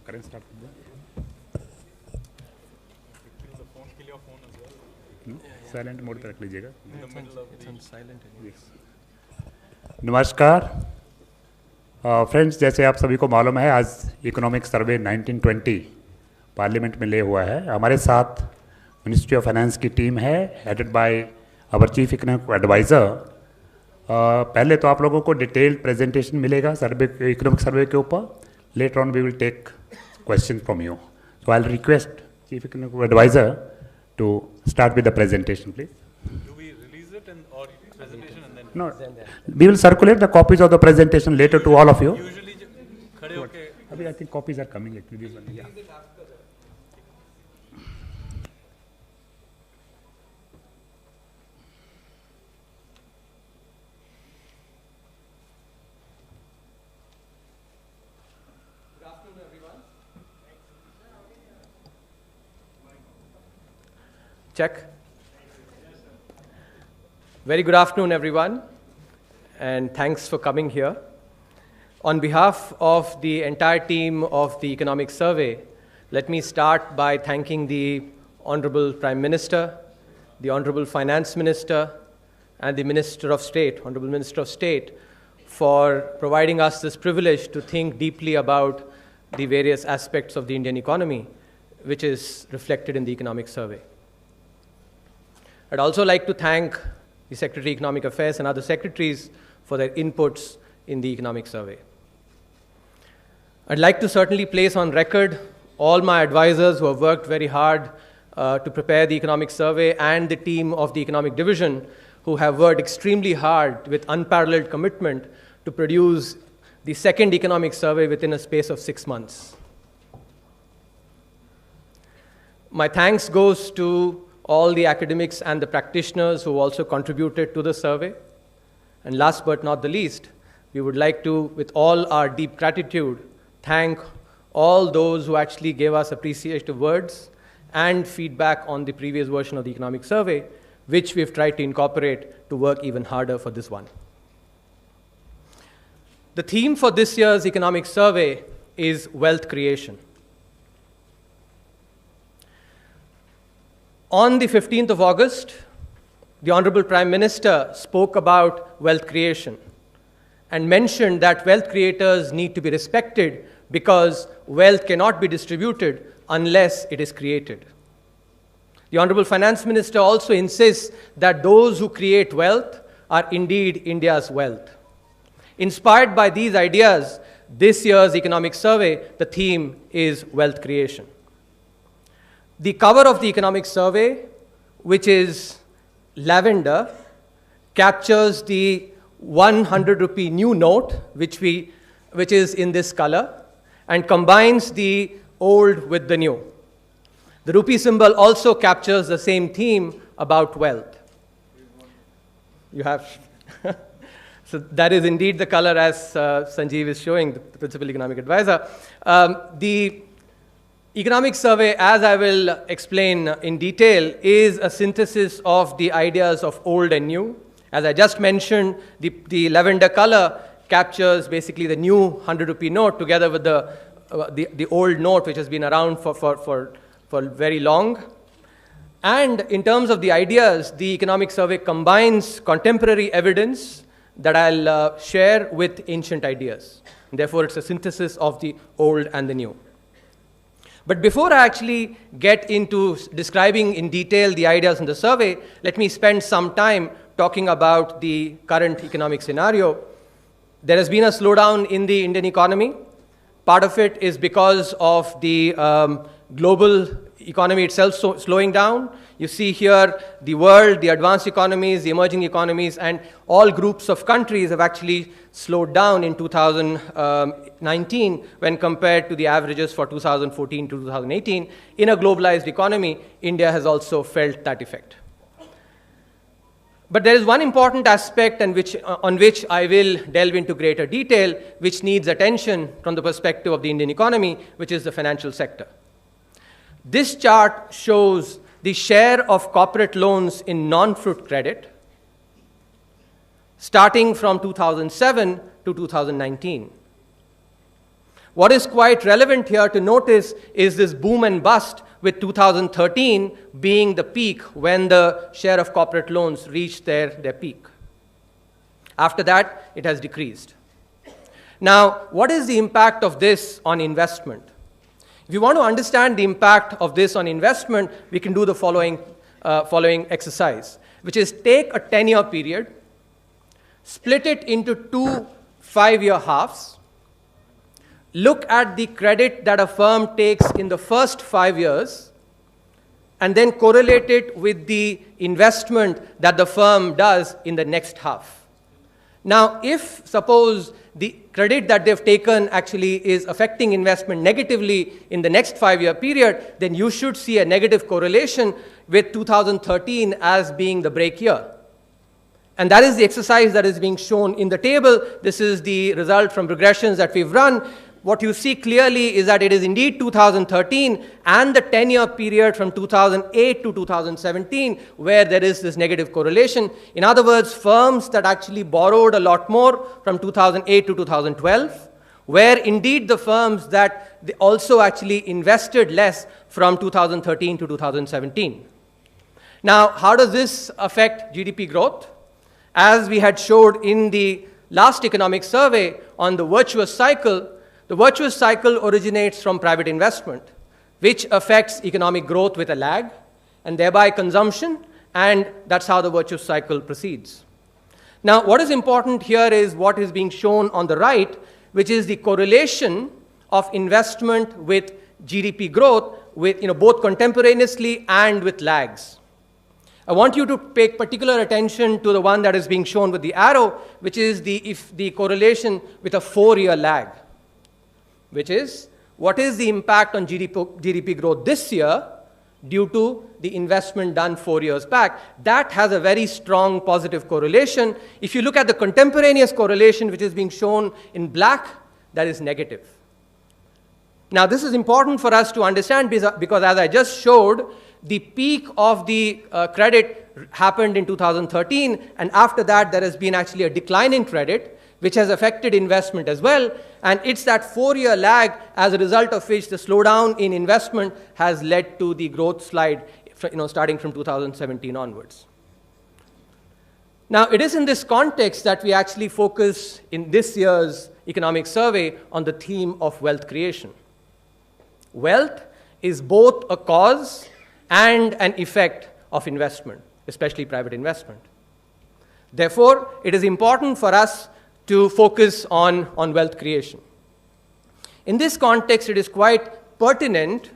करें स्टार्ट कर दें। साइलेंट मोड पे रख लीजिएगा। नमस्कार फ्रेंड्स, जैसे आप सभी को मालूम है आज इकोनॉमिक सर्वे 1920 पार्लियामेंट में ले हुआ है। हमारे साथ मिनिस्ट्री ऑफ फाइनेंस की टीम है headed by our chief economic adviser. पहले तो आप लोगों को डिटेल्ड प्रेजेंटेशन मिलेगा सर्वे, इकोनॉमिक सर्वे के ऊपर। Later on we will take question from you. So I will request chief economic adviser to start with the presentation, please. Do we release it or presentation and then? No, we will circulate the copies of the presentation later to all of you. Usually, खड़े होके. अभी I think copies are coming actually. Yeah. Good afternoon, everyone. Check. Very good afternoon, everyone, and thanks for coming here. On behalf of the entire team of the Economic Survey, let me start by thanking the Honorable Prime Minister, the Honorable Finance Minister, and the Minister of State, Honorable Minister of State, for providing us this privilege to think deeply about the various aspects of the Indian economy, which is reflected in the Economic Survey. I'd also like to thank the Secretary of Economic Affairs and other secretaries for their inputs in the Economic Survey. I'd like to certainly place on record all my advisors who have worked very hard to prepare the Economic Survey and the team of the Economic Division who have worked extremely hard with unparalleled commitment to produce the second Economic Survey within a space of 6 months. My thanks goes to all the academics and the practitioners who also contributed to the survey. And last but not the least, we would like to, with all our deep gratitude, thank all those who actually gave us appreciative words and feedback on the previous version of the economic survey, which we've tried to incorporate to work even harder for this one. The theme for this year's economic survey is wealth creation. On the 15th of August, the Honorable Prime Minister spoke about wealth creation and mentioned that wealth creators need to be respected because wealth cannot be distributed unless it is created. The Honorable Finance Minister also insists that those who create wealth are indeed India's wealth. Inspired by these ideas, this year's economic survey, the theme is wealth creation. The cover of the economic survey, which is lavender, captures the 100 rupee new note, which is in this color, and combines the old with the new. The rupee symbol also captures the same theme about wealth. You have, so that is indeed the color as Sanjeev is showing, the principal economic advisor. The economic survey, as I will explain in detail, is a synthesis of the ideas of old and new. As I just mentioned, the lavender color captures basically the new 100 rupee note together with the old note, which has been around for very long. And in terms of the ideas, the economic survey combines contemporary evidence that I'll share with ancient ideas. And therefore, it's a synthesis of the old and the new. But before I actually get into describing in detail the ideas in the survey, let me spend some time talking about the current economic scenario. There has been a slowdown in the Indian economy. Part of it is because of the global economy itself slowing down. You see here the world, the advanced economies, the emerging economies, and all groups of countries have actually slowed down in 2019 when compared to the averages for 2014 to 2018. In a globalized economy, India has also felt that effect. But there is one important aspect on which I will delve into greater detail, which needs attention from the perspective of the Indian economy, which is the financial sector. This chart shows the share of corporate loans in non-fruit credit starting from 2007 to 2019. What is quite relevant here to notice is this boom and bust, with 2013 being the peak when the share of corporate loans reached their peak. After that, it has decreased. Now, what is the impact of this on investment? If you want to understand the impact of this on investment, we can do the following exercise, which is take a 10-year period, split it into two 5-year halves, look at the credit that a firm takes in the first 5 years, and then correlate it with the investment that the firm does in the next half. Now, if suppose the credit that they've taken actually is affecting investment negatively in the next 5-year period, then you should see a negative correlation with 2013 as being the break year. And that is the exercise that is being shown in the table. This is the result from regressions that we've run. What you see clearly is that it is indeed 2013 and the 10-year period from 2008 to 2017 where there is this negative correlation. In other words, firms that actually borrowed a lot more from 2008 to 2012, where indeed the firms that they also actually invested less from 2013 to 2017. Now, how does this affect GDP growth? As we had showed in the last economic survey on the virtuous cycle, the virtuous cycle originates from private investment, which affects economic growth with a lag, and thereby consumption, and that's how the virtuous cycle proceeds. Now, what is important here is what is being shown on the right, which is the correlation of investment with GDP growth, with both contemporaneously and with lags. I want you to pay particular attention to the one that is being shown with the arrow, which is the correlation with a 4-year lag, which is what is the impact on GDP growth this year due to the investment done 4 years back. That has a very strong positive correlation. If you look at the contemporaneous correlation, which is being shown in black, that is negative. Now, this is important for us to understand because as I just showed, the peak of the credit happened in 2013, and after that, there has been actually a decline in credit, which has affected investment as well. And it's that 4-year lag as a result of which the slowdown in investment has led to the growth slide, starting from 2017 onwards. Now, it is in this context that we actually focus in this year's economic survey on the theme of wealth creation. Wealth is both a cause and an effect of investment, especially private investment. Therefore, it is important for us to focus on wealth creation. In this context, it is quite pertinent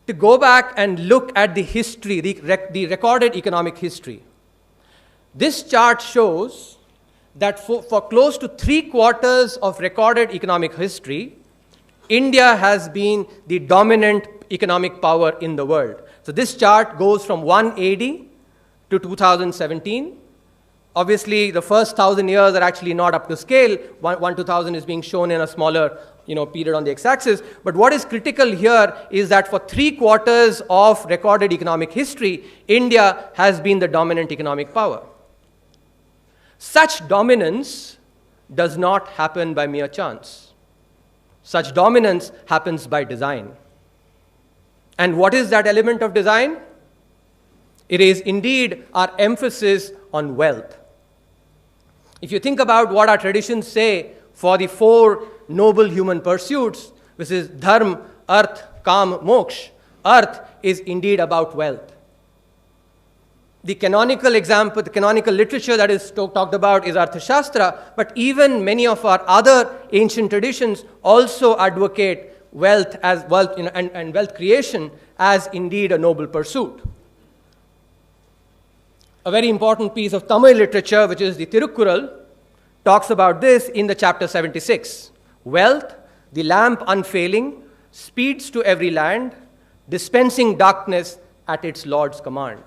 to go back and look at the history, the recorded economic history. This chart shows that for close to 3/4 of recorded economic history, India has been the dominant economic power in the world. So this chart goes from 180 to 2017. Obviously, the first 1,000 years are actually not up to scale. 2000 is being shown in a smaller period on the x-axis. But what is critical here is that for 3/4 of recorded economic history, India has been the dominant economic power. Such dominance does not happen by mere chance. Such dominance happens by design. And what is that element of design? It is indeed our emphasis on wealth. If you think about what our traditions say for the 4 noble human pursuits, which is dharma, arth, kam, moksha, arth is indeed about wealth. The canonical example, the canonical literature that is talked about is Arthashastra, but even many of our other ancient traditions also advocate wealth as wealth and wealth creation as indeed a noble pursuit. A very important piece of Tamil literature, which is the Tirukkural, talks about this in the chapter 76. Wealth, the lamp unfailing, speeds to every land, dispensing darkness at its Lord's command.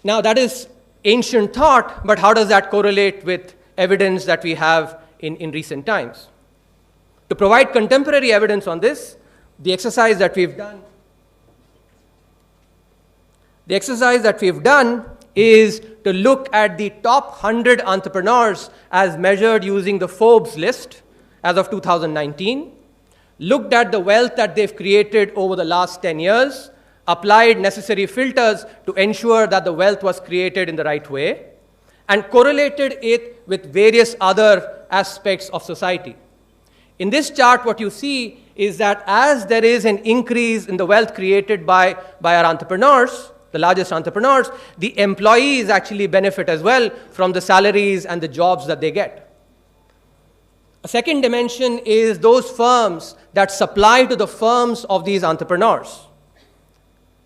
Now, that is ancient thought, but how does that correlate with evidence that we have in recent times? To provide contemporary evidence on this, the exercise that we've done is to look at the top 100 entrepreneurs as measured using the Forbes list as of 2019, looked at the wealth that they've created over the last 10 years, applied necessary filters to ensure that the wealth was created in the right way, and correlated it with various other aspects of society. In this chart, what you see is that as there is an increase in the wealth created by our entrepreneurs, the largest entrepreneurs, the employees actually benefit as well from the salaries and the jobs that they get. A second dimension is those firms that supply to the firms of these entrepreneurs.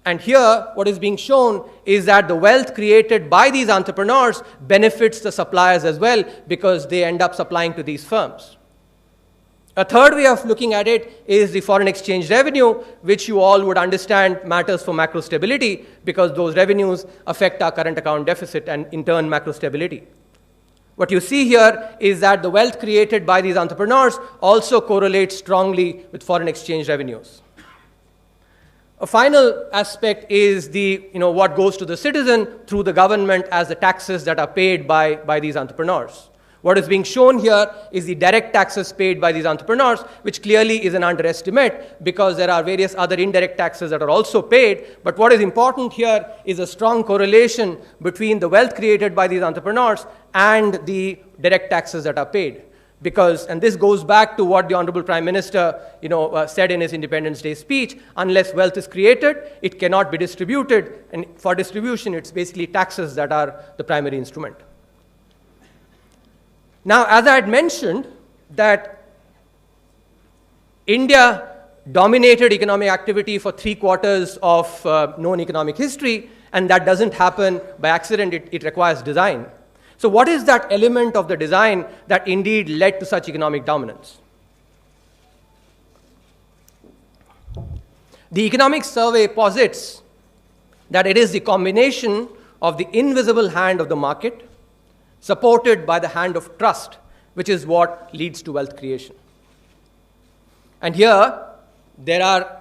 And here, what is being shown is that the wealth created by these entrepreneurs benefits the suppliers as well because they end up supplying to these firms. A third way of looking at it is the foreign exchange revenue, which you all would understand matters for macro stability because those revenues affect our current account deficit and in turn macro stability. What you see here is that the wealth created by these entrepreneurs also correlates strongly with foreign exchange revenues. A final aspect is what goes to the citizen through the government as the taxes that are paid by these entrepreneurs. What is being shown here is the direct taxes paid by these entrepreneurs, which clearly is an underestimate because there are various other indirect taxes that are also paid. But what is important here is a strong correlation between the wealth created by these entrepreneurs and the direct taxes that are paid. Because, and this goes back to what the Honorable Prime Minister said in his Independence Day speech, unless wealth is created, it cannot be distributed. And for distribution, it's basically taxes that are the primary instrument. Now, as I had mentioned, that India dominated economic activity for 3/4 of known economic history, and that doesn't happen by accident, it requires design. So what is that element of the design that indeed led to such economic dominance? The economic survey posits that it is the combination of the invisible hand of the market supported by the hand of trust, which is what leads to wealth creation. And here, there are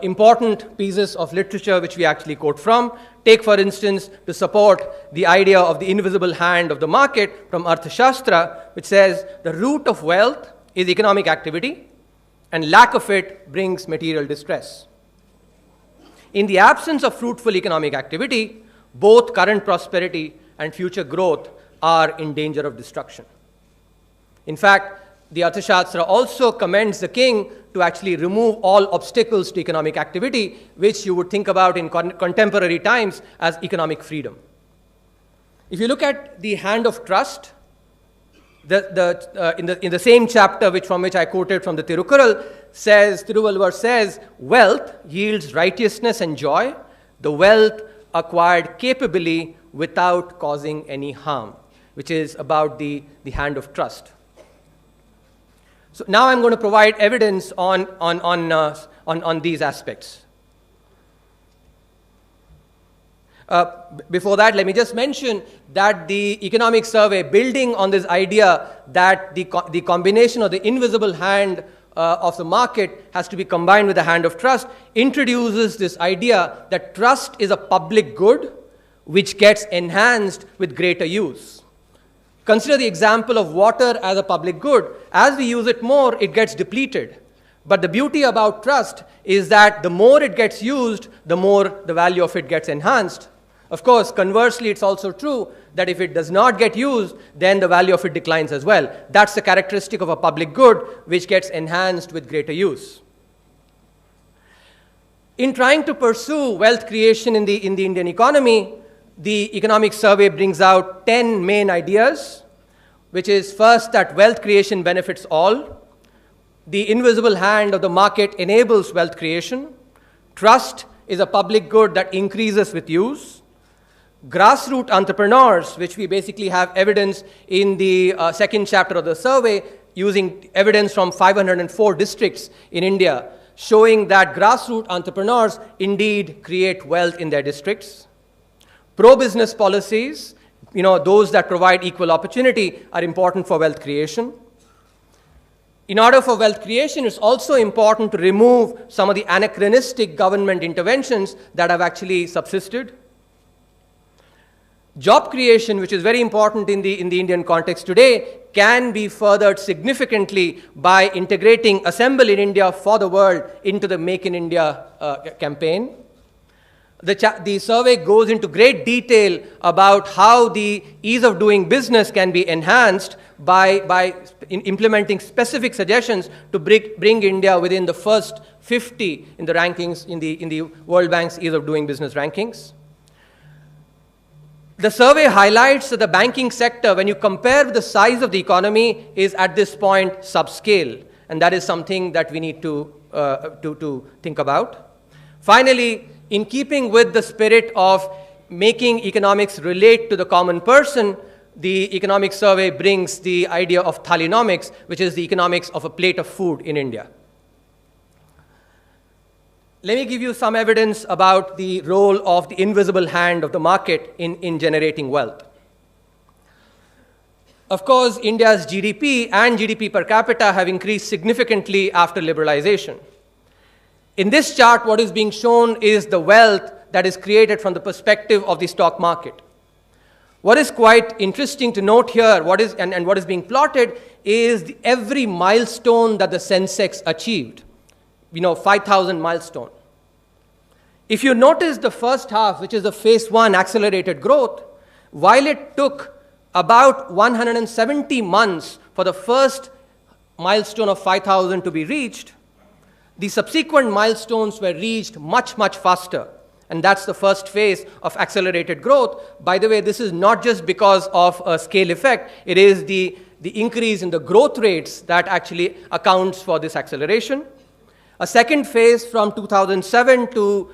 important pieces of literature which we actually quote from. Take, for instance, to support the idea of the invisible hand of the market from Arthashastra, which says the root of wealth is economic activity, and lack of it brings material distress. In the absence of fruitful economic activity, both current prosperity and future growth are in danger of destruction. In fact, the Arthashastra also commends the king to actually remove all obstacles to economic activity, which you would think about in contemporary times as economic freedom. If you look at the hand of trust, in the same chapter from which I quoted from the Tirukkural, Tiruvalluvar says, wealth yields righteousness and joy, the wealth acquired capably without causing any harm, which is about the hand of trust. So now I'm going to provide evidence on these aspects. Before that, let me just mention that the economic survey, building on this idea that the combination of the invisible hand of the market has to be combined with the hand of trust, introduces this idea that trust is a public good which gets enhanced with greater use. Consider the example of water as a public good. As we use it more, it gets depleted. But the beauty about trust is that the more it gets used, the more the value of it gets enhanced. Of course, conversely, it's also true that if it does not get used, then the value of it declines as well. That's the characteristic of a public good, which gets enhanced with greater use. In trying to pursue wealth creation in the Indian economy, the economic survey brings out 10 main ideas, which is first that wealth creation benefits all. The invisible hand of the market enables wealth creation. Trust is a public good that increases with use. Grassroots entrepreneurs, which we basically have evidence in the second chapter of the survey, using evidence from 504 districts in India, showing that grassroots entrepreneurs indeed create wealth in their districts. Pro-business policies, those that provide equal opportunity, are important for wealth creation. In order for wealth creation, it's also important to remove some of the anachronistic government interventions that have actually subsisted. Job creation, which is very important in the Indian context today, can be furthered significantly by integrating Assemble in India for the World into the Make in India campaign. The survey goes into great detail about how the ease of doing business can be enhanced by implementing specific suggestions to bring India within the first 50 in the rankings, in the World Bank's ease of doing business rankings. The survey highlights that the banking sector, when you compare with the size of the economy, is at this point subscale, and that is something that we need to think about. Finally, in keeping with the spirit of making economics relate to the common person, the economic survey brings the idea of thalinomics, which is the economics of a plate of food in India. Let me give you some evidence about the role of the invisible hand of the market in generating wealth. Of course, India's GDP and GDP per capita have increased significantly after liberalization. In this chart, what is being shown is the wealth that is created from the perspective of the stock market. What is quite interesting to note here, what is being plotted, is every milestone that the Sensex achieved. 5,000 milestone. If you notice the first half, which is the phase 1 accelerated growth, while it took about 170 months for the first milestone of 5,000 to be reached, the subsequent milestones were reached much, much faster. And that's the first phase of accelerated growth. By the way, this is not just because of a scale effect. It is the increase in the growth rates that actually accounts for this acceleration. A second phase from 2007 to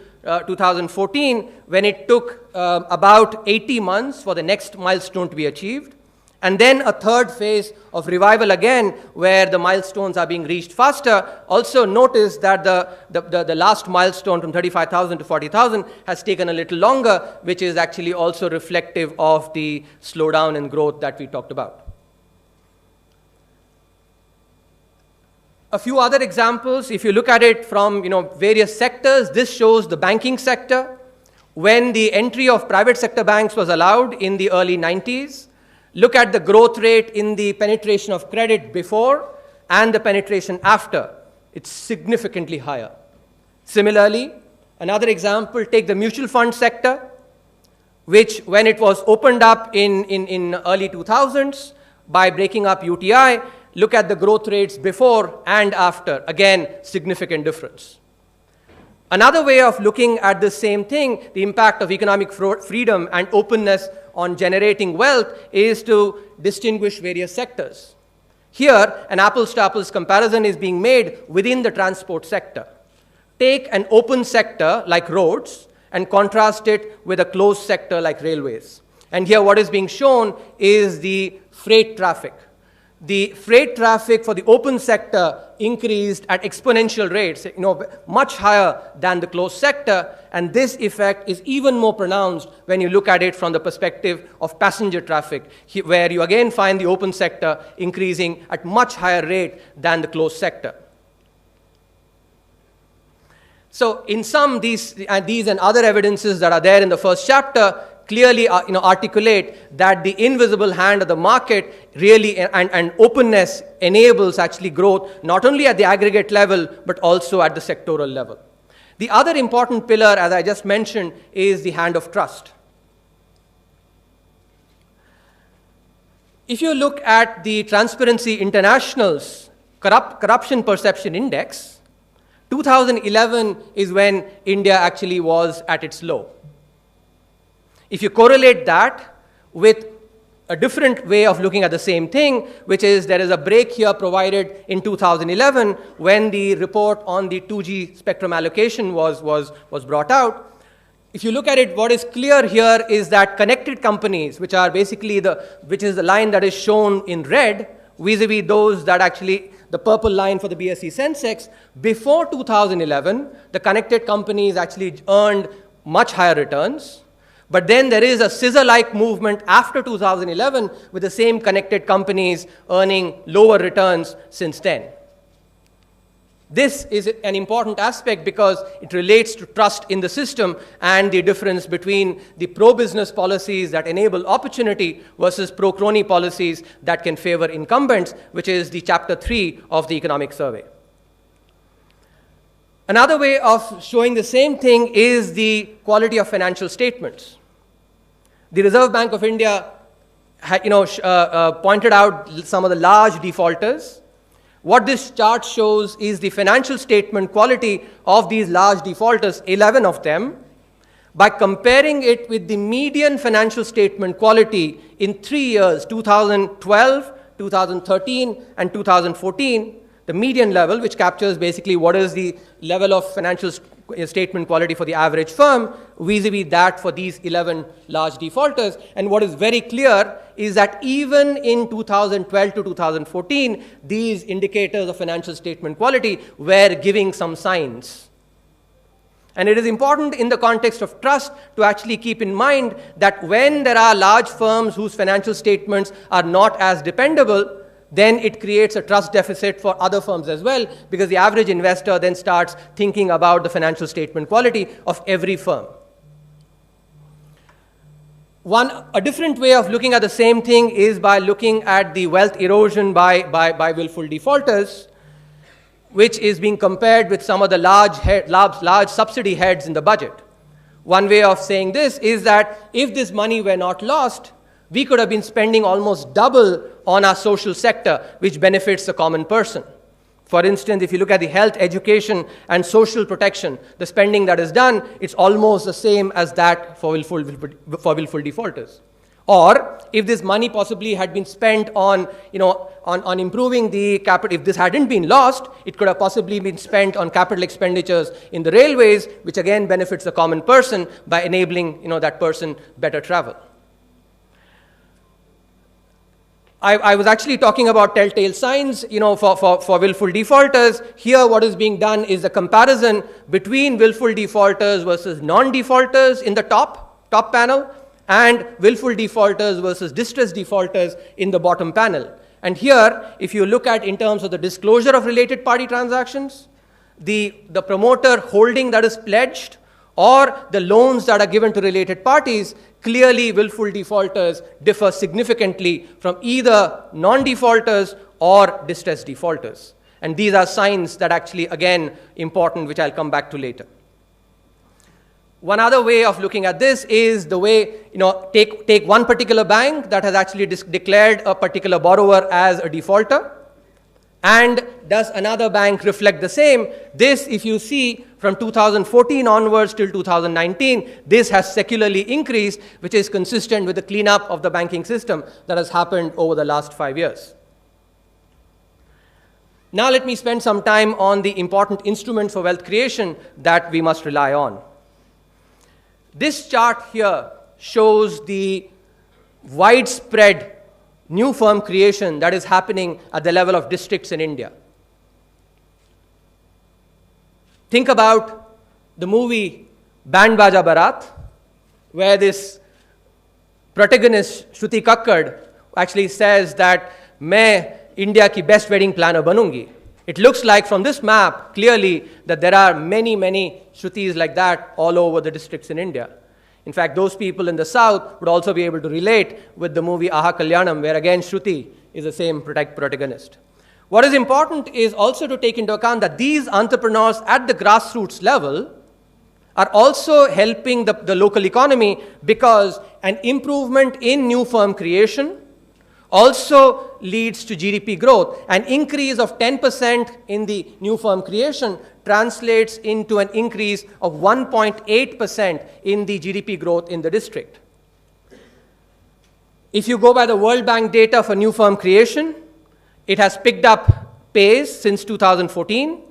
2014, when it took about 80 months for the next milestone to be achieved. And then a third phase of revival again, where the milestones are being reached faster. Also notice that the last milestone from 35,000 to 40,000 has taken a little longer, which is actually also reflective of the slowdown in growth that we talked about. A few other examples, if you look at it from various sectors, this shows the banking sector. When the entry of private sector banks was allowed in the early 90s, look at the growth rate in the penetration of credit before and the penetration after. It's significantly higher. Similarly, another example, take the mutual fund sector, which when it was opened up in early 2000s by breaking up UTI, look at the growth rates before and after. Again, significant difference. Another way of looking at the same thing, the impact of economic freedom and openness on generating wealth, is to distinguish various sectors. Here, an apples-to-apples comparison is being made within the transport sector. Take an open sector like roads and contrast it with a closed sector like railways. And here what is being shown is the freight traffic. The freight traffic for the open sector increased at exponential rates, much higher than the closed sector, and this effect is even more pronounced when you look at it from the perspective of passenger traffic, where you again find the open sector increasing at much higher rate than the closed sector. So in sum, these and other evidences that are there in the first chapter clearly articulate that the invisible hand of the market really and openness enables actually growth not only at the aggregate level but also at the sectoral level. The other important pillar, as I just mentioned, is the hand of trust. If you look at the Transparency International's Corruption Perception Index, 2011 is when India actually was at its low. If you correlate that with a different way of looking at the same thing, which is there is a break here provided in 2011 when the report on the 2G spectrum allocation was brought out. If you look at it, what is clear here is that connected companies, which are basically which is the line that is shown in red, vis-a-vis those that actually, the purple line for the BSE Sensex, before 2011, the connected companies actually earned much higher returns. But then there is a scissor-like movement after 2011 with the same connected companies earning lower returns since then. This is an important aspect because it relates to trust in the system and the difference between the pro-business policies that enable opportunity versus pro-crony policies that can favor incumbents, which is the chapter 3 of the economic survey. Another way of showing the same thing is the quality of financial statements. The Reserve Bank of India pointed out some of the large defaulters. What this chart shows is the financial statement quality of these large defaulters, 11 of them, by comparing it with the median financial statement quality in 3 years, 2012, 2013, and 2014, the median level, which captures basically what is the level of financial statement quality for the average firm, vis-a-vis that for these 11 large defaulters. And what is very clear is that even in 2012 to 2014, these indicators of financial statement quality were giving some signs. And it is important in the context of trust to actually keep in mind that when there are large firms whose financial statements are not as dependable, then it creates a trust deficit for other firms as well, because the average investor then starts thinking about the financial statement quality of every firm. A different way of looking at the same thing is by looking at the wealth erosion by willful defaulters, which is being compared with some of the large subsidy heads in the budget. One way of saying this is that if this money were not lost, we could have been spending almost double on our social sector, which benefits the common person. For instance, if you look at the health, education, and social protection, the spending that is done, it's almost the same as that for willful defaulters. Or if this money possibly had been spent on improving the capital, if this hadn't been lost, it could have possibly been spent on capital expenditures in the railways, which again benefits the common person by enabling that person better travel. I was actually talking about telltale signs, for willful defaulters. Here, what is being done is a comparison between willful defaulters versus non-defaulters in the top panel, and willful defaulters versus distressed defaulters in the bottom panel. And here, if you look at in terms of the disclosure of related party transactions, the promoter holding that is pledged, or the loans that are given to related parties, clearly willful defaulters differ significantly from either non-defaulters or distressed defaulters. And these are signs that actually, again, important, which I'll come back to later. One other way of looking at this is the way, take one particular bank that has actually declared a particular borrower as a defaulter, and does another bank reflect the same? This, if you see, from 2014 onwards till 2019, this has secularly increased, which is consistent with the cleanup of the banking system that has happened over the last 5 years. Now let me spend some time on the important instruments for wealth creation that we must rely on. This chart here shows the widespread new firm creation that is happening at the level of districts in India. Think about the movie Band Baja Barat, where this protagonist, Shruti Kakkad, actually says that, "Main India ki best wedding planner banungi." It looks like from this map, clearly, that there are many, many Shrutis like that all over the districts in India. In fact, those people in the south would also be able to relate with the movie Aha Kalyanam, where again Shruti is the same protagonist. What is important is also to take into account that these entrepreneurs at the grassroots level are also helping the local economy, because an improvement in new firm creation also leads to GDP growth. An increase of 10% in the new firm creation translates into an increase of 1.8% in the GDP growth in the district. If you go by the World Bank data for new firm creation, it has picked up pace since 2014.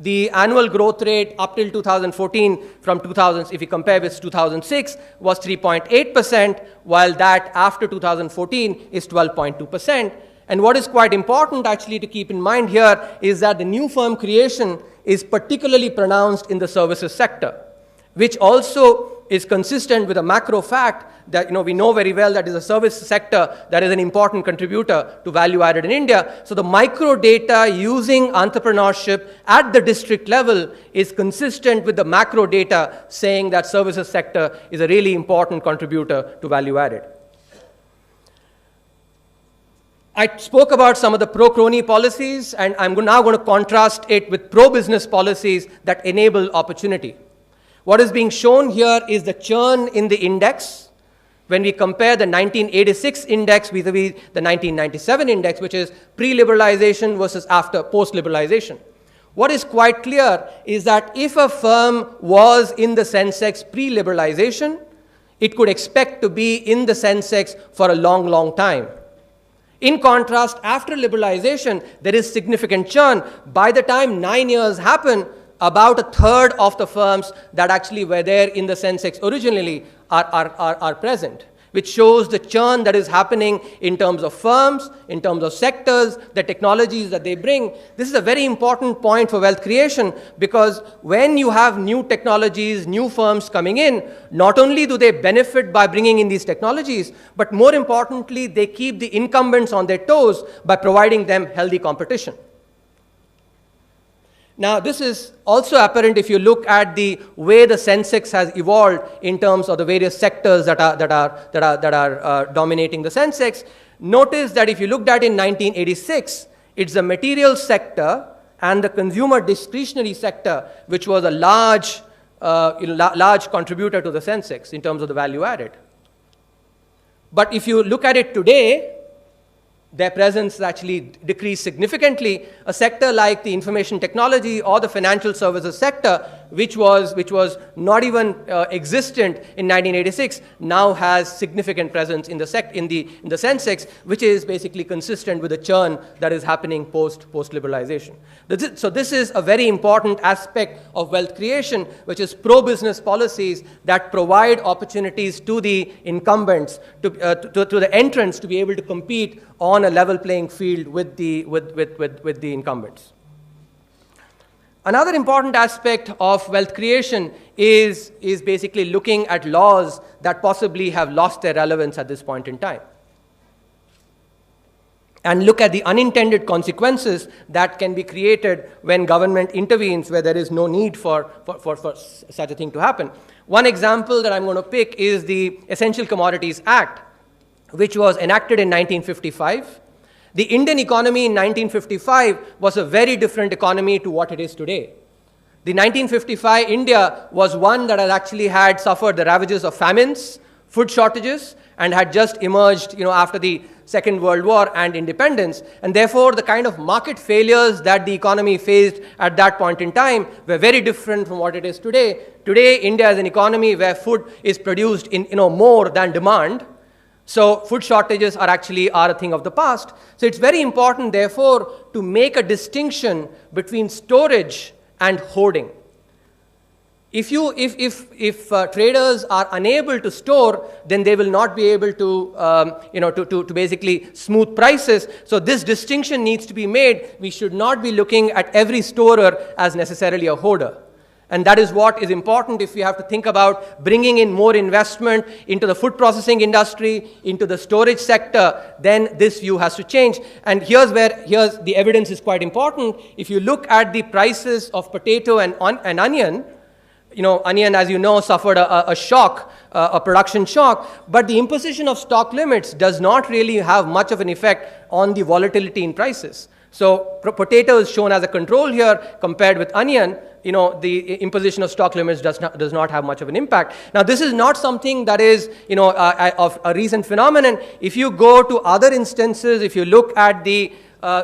The annual growth rate up till 2014 from 2000, if you compare with 2006, was 3.8%, while that after 2014 is 12.2%. And what is quite important actually to keep in mind here is that the new firm creation is particularly pronounced in the services sector, which also is consistent with a macro fact that we know very well that is a service sector that is an important contributor to value added in India. So the micro data using entrepreneurship at the district level is consistent with the macro data saying that services sector is a really important contributor to value added. I spoke about some of the pro-crony policies, and I'm now going to contrast it with pro-business policies that enable opportunity. What is being shown here is the churn in the index when we compare the 1986 index vis-a-vis the 1997 index, which is pre-liberalization versus after post-liberalization. What is quite clear is that if a firm was in the Sensex pre-liberalization, it could expect to be in the Sensex for a long, long time. In contrast, after liberalization, there is significant churn. By the time 9 years happen, about a third of the firms that actually were there in the Sensex originally are present, which shows the churn that is happening in terms of firms, in terms of sectors, the technologies that they bring. This is a very important point for wealth creation, because when you have new technologies, new firms coming in, not only do they benefit by bringing in these technologies, but more importantly, they keep the incumbents on their toes by providing them healthy competition. Now, this is also apparent if you look at the way the Sensex has evolved in terms of the various sectors that are dominating the Sensex. Notice that if you looked at in 1986, it's the materials sector and the consumer discretionary sector which was a large contributor to the Sensex in terms of the value added. But if you look at it today, their presence actually decreased significantly. A sector like the information technology or the financial services sector, which was not even existent in 1986, now has significant presence in the Sensex, which is basically consistent with the churn that is happening post-liberalization. So this is a very important aspect of wealth creation, which is pro-business policies that provide opportunities to the incumbents, to the entrants to be able to compete on a level playing field with the incumbents. Another important aspect of wealth creation is basically looking at laws that possibly have lost their relevance at this point in time, and look at the unintended consequences that can be created when government intervenes where there is no need for such a thing to happen. One example that I'm going to pick is the Essential Commodities Act, which was enacted in 1955. The Indian economy in 1955 was a very different economy to what it is today. The 1955 India was one that had suffered the ravages of famines, food shortages, and had just emerged after the Second World War and independence. And therefore, the kind of market failures that the economy faced at that point in time were very different from what it is today. Today, India is an economy where food is produced in more than demand. So food shortages are a thing of the past. So it's very important, therefore, to make a distinction between storage and hoarding. If traders are unable to store, then they will not be able to basically smooth prices. So this distinction needs to be made. We should not be looking at every storer as necessarily a hoarder. And that is what is important if we have to think about bringing in more investment into the food processing industry, into the storage sector, then this view has to change. And here's the evidence is quite important. If you look at the prices of potato and onion, onion, as you know, suffered a shock, a production shock, but the imposition of stock limits does not really have much of an effect on the volatility in prices. So potato is shown as a control here compared with onion. The imposition of stock limits does not have much of an impact. Now, this is not something that is, of a recent phenomenon. If you go to other instances, if you look at the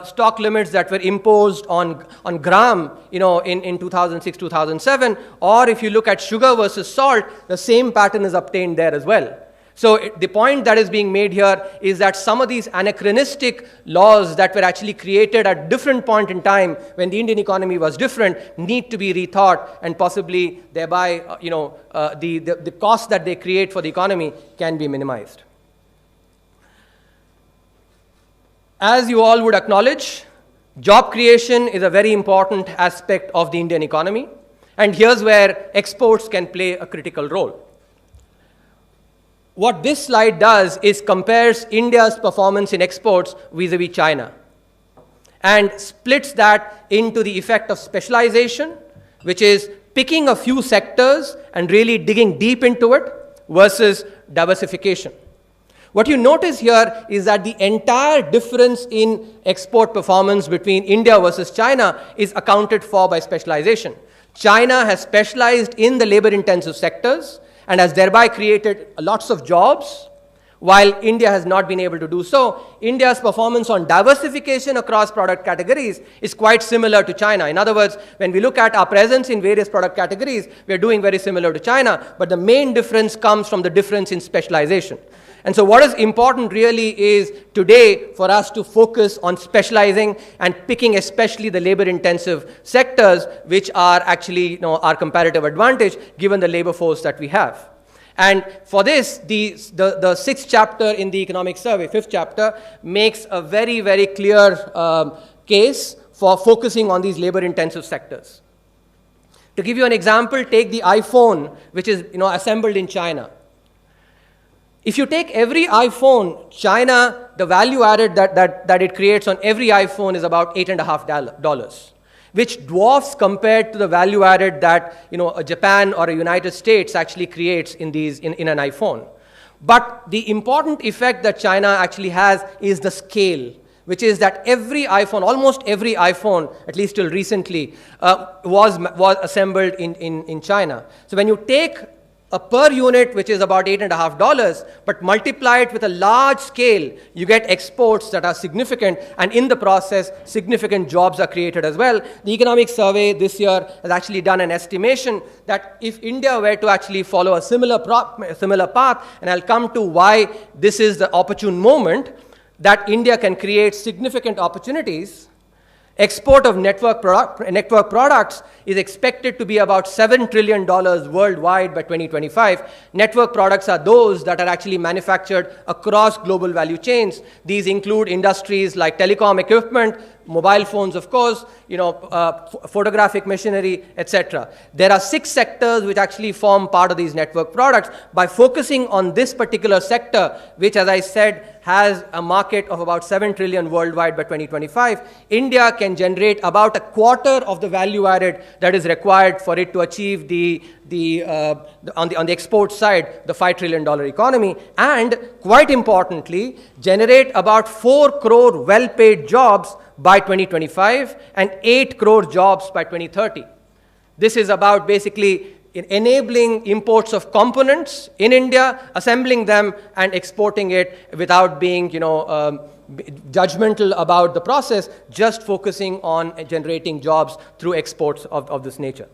stock limits that were imposed on gram, in 2006, 2007, or if you look at sugar versus salt, the same pattern is obtained there as well. So the point that is being made here is that some of these anachronistic laws that were actually created at different point in time when the Indian economy was different need to be rethought, and possibly thereby, the cost that they create for the economy can be minimized. As you all would acknowledge, job creation is a very important aspect of the Indian economy, and here's where exports can play a critical role. what this slide does is compares India's performance in exports vis-a-vis China and splits that into the effect of specialization, which is picking a few sectors and really digging deep into it, versus diversification. What you notice here is that the entire difference in export performance between India versus China is accounted for by specialization. China has specialized in the labor-intensive sectors and has thereby created lots of jobs, while India has not been able to do so. India's performance on diversification across product categories is quite similar to China. In other words, when we look at our presence in various product categories, we are doing very similar to China, but the main difference comes from the difference in specialization. And so what is important really is today for us to focus on specializing and picking especially the labor-intensive sectors, which are actually our comparative advantage given the labor force that we have. And for this, the sixth chapter in the economic survey, fifth chapter, makes a very, very clear case for focusing on these labor-intensive sectors. To give you an example, take the iPhone, which is assembled in China. If you take every iPhone, China, the value added that it creates on every iPhone is about $8.50, which dwarfs compared to the value added that a Japan or a United States actually creates in an iPhone. But the important effect that China actually has is the scale, which is that every iPhone, almost every iPhone, at least till recently, was assembled in China. So when you take a per unit, which is about $8.50, but multiply it with a large scale, you get exports that are significant, and in the process, significant jobs are created as well. The economic survey this year has actually done an estimation that if India were to actually follow a similar path, and I'll come to why this is the opportune moment, that India can create significant opportunities. Export of network products is expected to be about $7 trillion worldwide by 2025. Network products are those that are actually manufactured across global value chains. These include industries like telecom equipment, mobile phones, of course, photographic machinery, etc. There are 6 sectors which actually form part of these network products. By focusing on this particular sector, which, as I said, has a market of about $7 trillion worldwide by 2025, India can generate about a quarter of the value added that is required for it to achieve on the export side, the $5 trillion economy, and quite importantly, generate about 4 crore well-paid jobs by 2025 and 8 crore jobs by 2030. This is about basically enabling imports of components in India, assembling them and exporting it without being, judgmental about the process, just focusing on generating jobs through exports of this nature.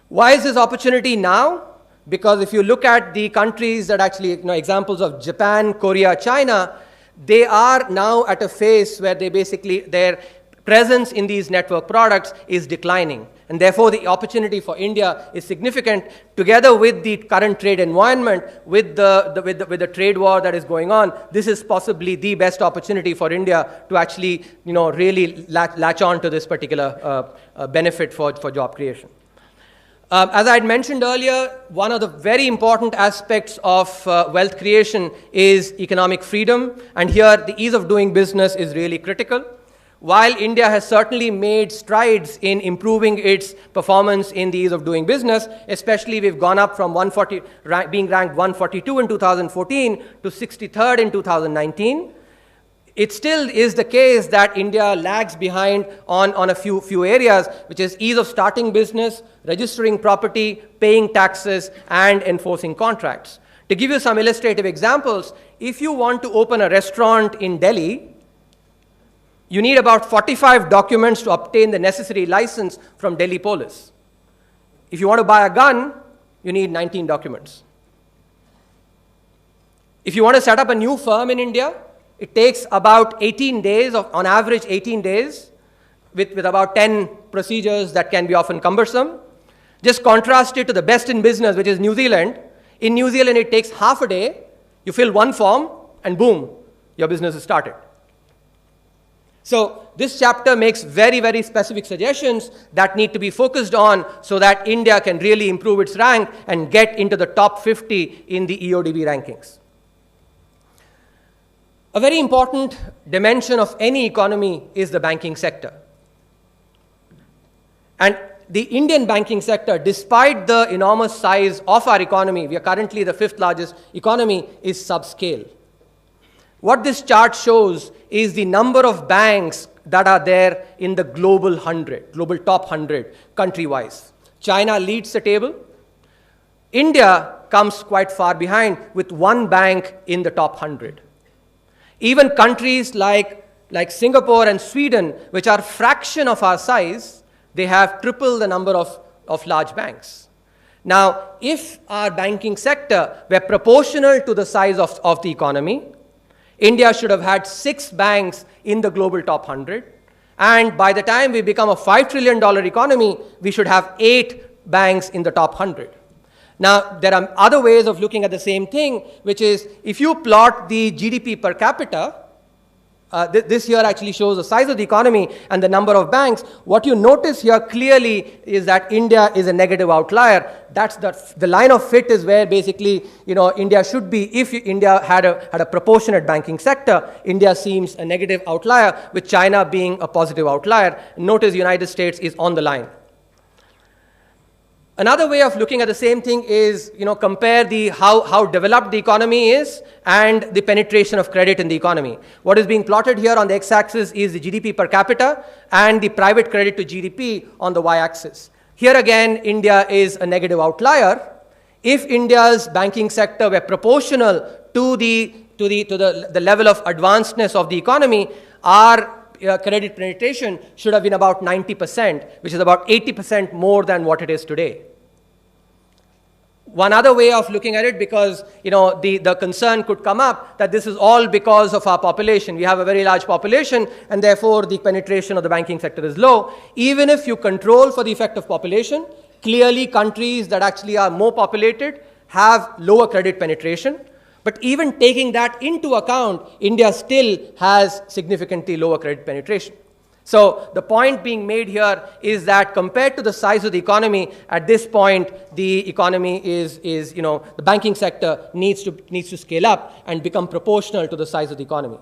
Why is this opportunity now? Because if you look at the countries that actually, examples of Japan, Korea, China, they are now at a phase where their presence in these network products is declining. And therefore, the opportunity for India is significant, together with the current trade environment, with the trade war that is going on. This is possibly the best opportunity for India to actually, really latch on to this particular benefit for job creation. As I had mentioned earlier, one of the very important aspects of wealth creation is economic freedom, and here the ease of doing business is really critical. While India has certainly made strides in improving its performance in the ease of doing business, especially we've gone up from being ranked 142 in 2014 to 63rd in 2019, it still is the case that India lags behind on a few areas, which is ease of starting business, registering property, paying taxes, and enforcing contracts. To give you some illustrative examples, if you want to open a restaurant in Delhi, you need about 45 documents to obtain the necessary license from Delhi Police. If you want to buy a gun, you need 19 documents. If you want to set up a new firm in India, it takes about 18 days, on average 18 days, with about 10 procedures that can be often cumbersome. Just contrast it to the best in business, which is New Zealand. In New Zealand, it takes half a day. You fill one form, and boom, your business is started. So this chapter makes very, very specific suggestions that need to be focused on so that India can really improve its rank and get into the top 50 in the EODB rankings. A very important dimension of any economy is the banking sector. And the Indian banking sector, despite the enormous size of our economy, we are currently the 5th largest economy, is subscale. What this chart shows is the number of banks that are there in the global 100, global top 100, country-wise. China leads the table. India comes quite far behind with 1 bank in the top 100. Even countries like Singapore and Sweden, which are a fraction of our size, they have triple the number of large banks. Now, if our banking sector were proportional to the size of the economy, India should have had 6 banks in the global top 100. And by the time we become a $5 trillion economy, we should have 8 banks in the top 100. Now, there are other ways of looking at the same thing, which is if you plot the GDP per capita, this here actually shows the size of the economy and the number of banks. What you notice here clearly is that India is a negative outlier. That's the line of fit is where basically, India should be. If India had a proportionate banking sector, India seems a negative outlier, with China being a positive outlier. Notice the United States is on the line. Another way of looking at the same thing is, compare how developed the economy is and the penetration of credit in the economy. What is being plotted here on the x-axis is the GDP per capita and the private credit to GDP on the y-axis. Here again, India is a negative outlier. If India's banking sector were proportional to the level of advancedness of the economy, our credit penetration should have been about 90%, which is about 80% more than what it is today. One other way of looking at it, because the concern could come up that this is all because of our population. We have a very large population, and therefore the penetration of the banking sector is low. Even if you control for the effect of population, clearly countries that actually are more populated have lower credit penetration. But even taking that into account, India still has significantly lower credit penetration. So the point being made here is that compared to the size of the economy, at this point, the economy is the banking sector needs to scale up and become proportional to the size of the economy.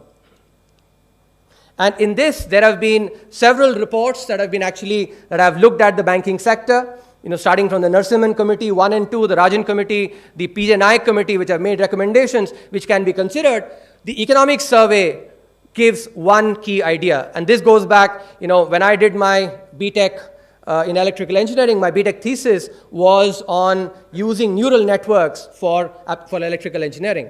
And in this, there have been several reports that have looked at the banking sector. Starting from the Narasimhan Committee 1 and 2, the Rajan Committee, the PJ Naik Committee, which have made recommendations which can be considered. The economic survey gives one key idea. And this goes back, when I did my BTech in electrical engineering, my BTech thesis was on using neural networks for electrical engineering,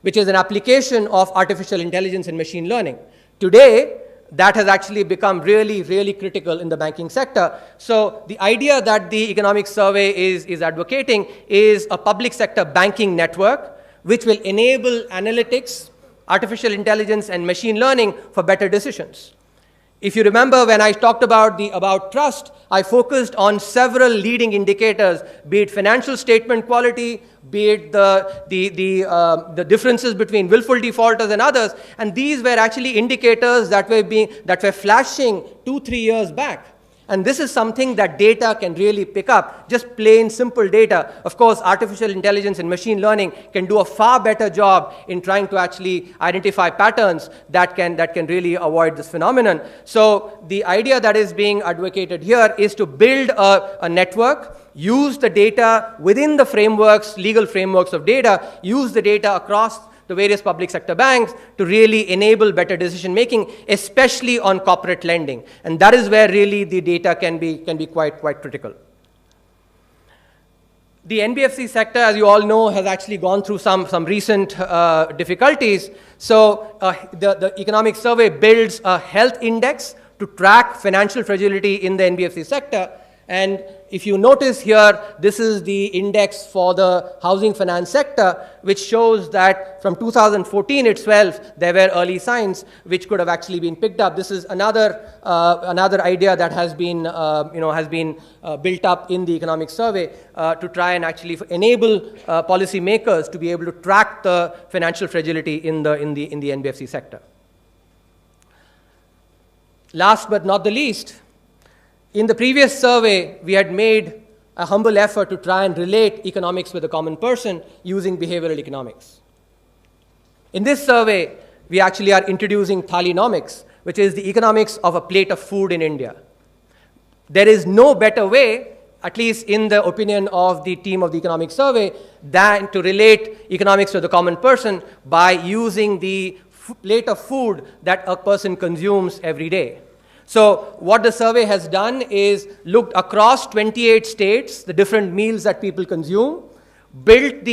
which is an application of artificial intelligence and machine learning. Today, that has actually become really, really critical in the banking sector. So the idea that the economic survey is advocating is a public sector banking network which will enable analytics, artificial intelligence, and machine learning for better decisions. If you remember, when I talked about trust, I focused on several leading indicators, be it financial statement quality, be it the differences between willful defaulters and others, and these were actually indicators that were flashing 2-3 years back. And this is something that data can really pick up, just plain simple data. Of course, artificial intelligence and machine learning can do a far better job in trying to actually identify patterns that can really avoid this phenomenon. So the idea that is being advocated here is to build a network, use the data within the frameworks, legal frameworks of data, use the data across the various public sector banks to really enable better decision making, especially on corporate lending. And that is where really the data can be quite critical. The NBFC sector, as you all know, has actually gone through some recent difficulties. So the economic survey builds a health index to track financial fragility in the NBFC sector. And if you notice here, this is the index for the housing finance sector, which shows that from 2014 itself, there were early signs which could have actually been picked up. This is another idea that has been built up in the economic survey to try and actually enable policymakers to be able to track the financial fragility in the NBFC sector. last but not the least, in the previous survey, we had made a humble effort to try and relate economics with the common person using behavioral economics. In this survey, we actually are introducing Thalinomics, which is the economics of a plate of food in India. There is no better way, at least in the opinion of the team of the economic survey, than to relate economics to the common person by using the plate of food that a person consumes every day. So what the survey has done is looked across 28 states, the different meals that people consume, built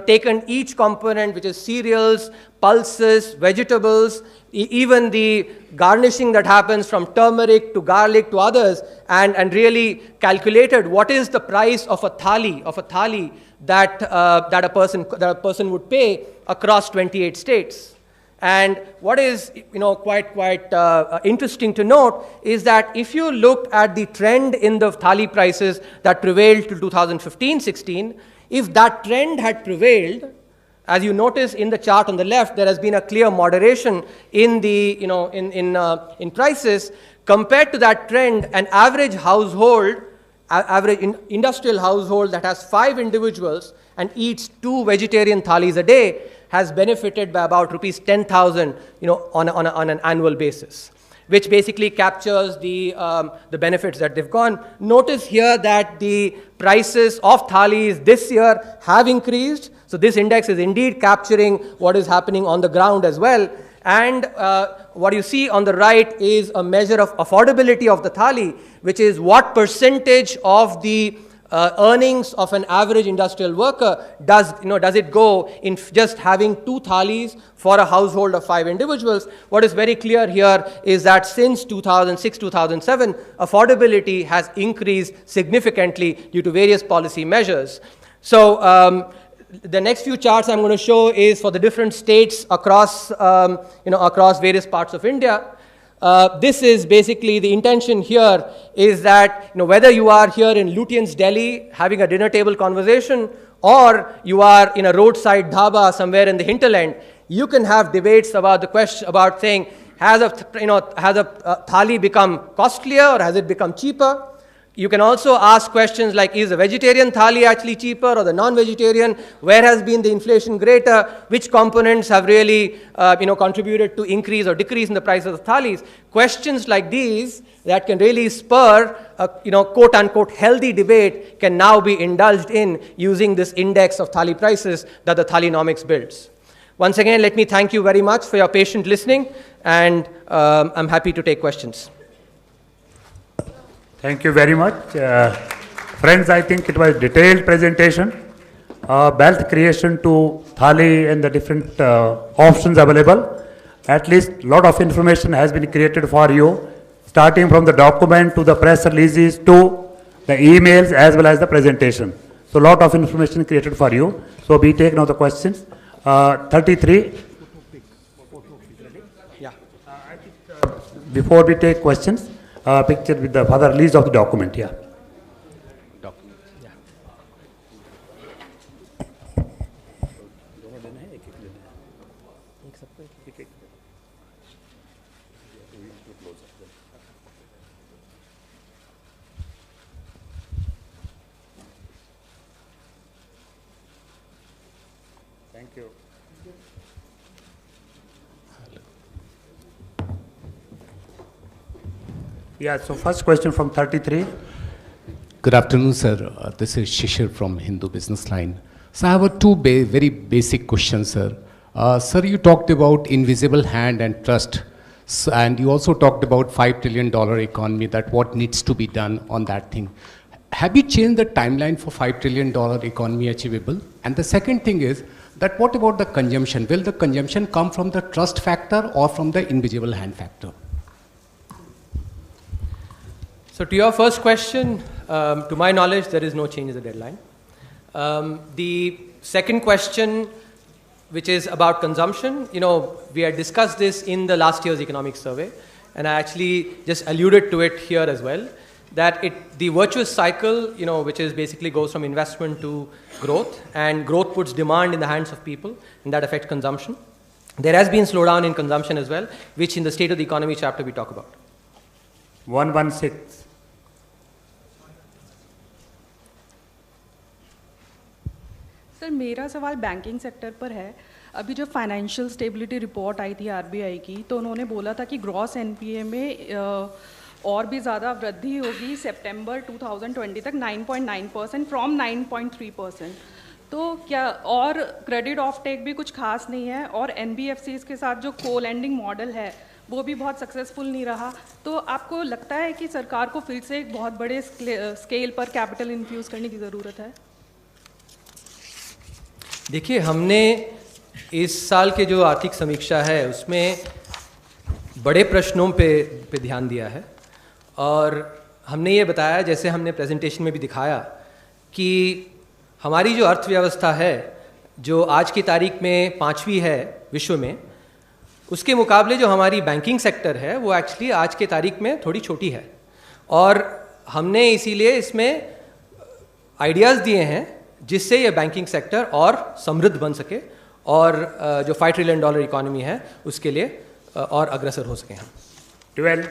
taken each component, which is cereals, pulses, vegetables, even the garnishing that happens from turmeric to garlic to others, and really calculated what is the price of a thali that a person would pay across 28 states. And what is quite interesting to note is that if you look at the trend in the thali prices that prevailed till 2015-16, if that trend had prevailed, as you notice in the chart on the left, there has been a clear moderation in the in prices. Compared to that trend, an average household, industrial household that has 5 individuals and eats 2 vegetarian thalis a day has benefited by about rupees 10,000, on an annual basis, which basically captures the benefits that they've gone. Notice here that the prices of thalis this year have increased. So this index is indeed capturing what is happening on the ground as well. And what you see on the right is a measure of affordability of the thali, which is what percentage of the earnings of an average industrial worker does it go in just having 2 thalis for a household of 5 individuals. What is very clear here is that since 2006-2007, affordability has increased significantly due to various policy measures. So the next few charts I'm going to show is for the different states across across various parts of India. This is basically the intention here is that whether you are here in Lutyens, Delhi having a dinner table conversation, or you are in a roadside dhaba somewhere in the hinterland, you can have debates about the question about saying, has a thali become costlier or has it become cheaper? You can also ask questions like, is the vegetarian thali actually cheaper or the non-vegetarian? Where has been the inflation greater? Which components have really contributed to increase or decrease in the price of the thalis? Questions like these that can really spur a quote-unquote healthy debate can now be indulged in using this index of thali prices that the Thalinomics builds. Once again, let me thank you very much for your patient listening, and I'm happy to take questions. Thank you very much. Friends, I think it was a detailed presentation. Wealth creation to thali and the different options available. At least a lot of information has been created for you, starting from the document to the press releases to the emails as well as the presentation. So a lot of information created for you. So we take now the questions. 33. Yeah. Before we take questions, picture with the further release of the document. Yeah. Thank you. Yeah, so first question from 33. Good afternoon, sir. This is Shishir from Hindu Business Line. So I have two very basic questions, sir. Sir, you talked about invisible hand and trust, and you also talked about $5 trillion economy, that what needs to be done on that thing. Have you changed the timeline for $5 trillion economy achievable? And the second thing is that what about the consumption? Will the consumption come from the trust factor or from the invisible hand factor? So to your first question, to my knowledge, there is no change in the deadline. The second question, which is about consumption, we had discussed this in the last year's economic survey, and I actually just alluded to it here as well, that the virtuous cycle, which is basically goes from investment to growth, and growth puts demand in the hands of people, and that affects consumption. There has been slowdown in consumption as well, which in the State of the Economy chapter we talk about. 116. Sir मेरा सवाल banking sector पर है। अभी जो financial stability report आई थी RBI की, तो उन्होंने बोला था कि ग्रॉस एनपीए में और भी ज़्यादा वृद्धि होगी सितंबर 2020 तक 9.9% फ्रॉम 9.3%। तो क्या और क्रेडिट ऑफ टेक भी कुछ खास नहीं है, और एनबीएफसीज के साथ जो को लेंडिंग मॉडल है वो भी बहुत सक्सेसफुल नहीं रहा। तो आपको लगता है कि सरकार को फिर से एक बहुत बड़े स्केल पर कैपिटल इन्फ्यूज़ करने की ज़रूरत है? देखिए, हमने इस साल के जो आर्थिक समीक्षा है उसमें बड़े प्रश्नों पे ध्यान दिया है, और हमने ये बताया, जैसे हमने प्रेजेंटेशन में भी दिखाया, कि हमारी जो अर्थव्यवस्था है जो आज की तारीख में 5वीं है विश्व में, उसके मुकाबले जो हमारी बैंकिंग सेक्टर है वो एक्चुअली आज के तारीख में थोड़ी छोटी है। और हमने इसीलिए इसमें आइडियाज़ दिए हैं जिससे ये बैंकिंग सेक्टर और समृद्ध बन सके और जो $5 ट्रिलियन इकोनॉमी है उसके लिए और अग्रसर हो सके हम। 12.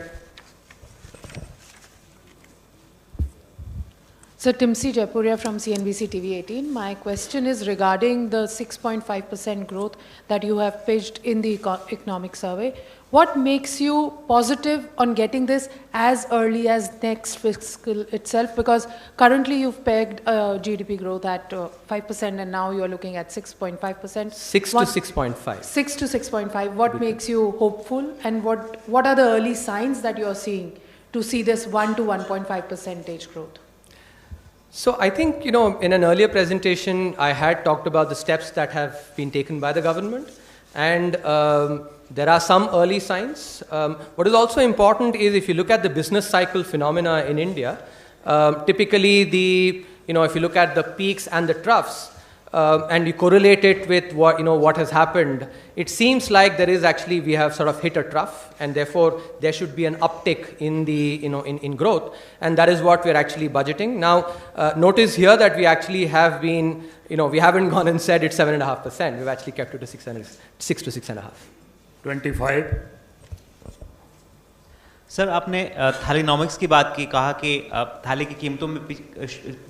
So Timsi Jaipuria from CNBC TV 18. My question is regarding the 6.5% growth that you have pitched in the economic survey. What makes you positive on getting this as early as next fiscal itself? Because currently you've pegged GDP growth at 5% and now you're looking at 6.5%. 6 to 6.5. 6 to 6.5. What makes you hopeful, and what are the early signs that you're seeing to see this 1 to 1.5% growth? So I think, in an earlier presentation, I had talked about the steps that have been taken by the government, and there are some early signs. What is also important is, if you look at the business cycle phenomena in India, typically if you look at the peaks and the troughs, and you correlate it with what has happened, it seems like there is actually, we have sort of hit a trough, and therefore there should be an uptick in the in growth, and that is what we are actually budgeting now. Notice here that we actually have been, we haven't gone and said it's 7.5%. We've actually kept it to 6 to 6.5. 25. Sir, आपने थालीनॉमिक्स की बात की, कहा कि थाली की कीमतों में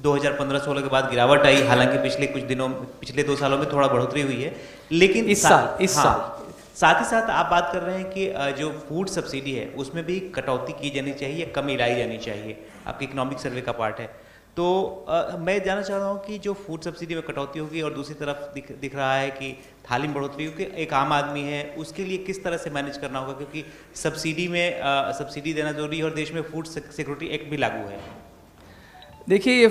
2015-16 के बाद गिरावट आई, हालांकि पिछले 2 सालों में थोड़ा बढ़ोतरी हुई है, लेकिन इस साल साथ ही साथ आप बात कर रहे हैं कि जो फूड सब्सिडी है उसमें भी कटौती की जानी चाहिए, कमी लाई जानी चाहिए, आपके इकोनॉमिक सर्वे का पार्ट है। तो मैं जानना चाह रहा हूँ कि जो फूड सब्सिडी में कटौती होगी और दूसरी तरफ दिख रहा है कि थाली में बढ़ोतरी होगी, एक आम आदमी है उसके लिए किस तरह से मैनेज करना होगा, क्योंकि सब्सिडी देना जरूरी है और देश में फूड सिक्योरिटी एक्ट भी लागू है। देखिए, ये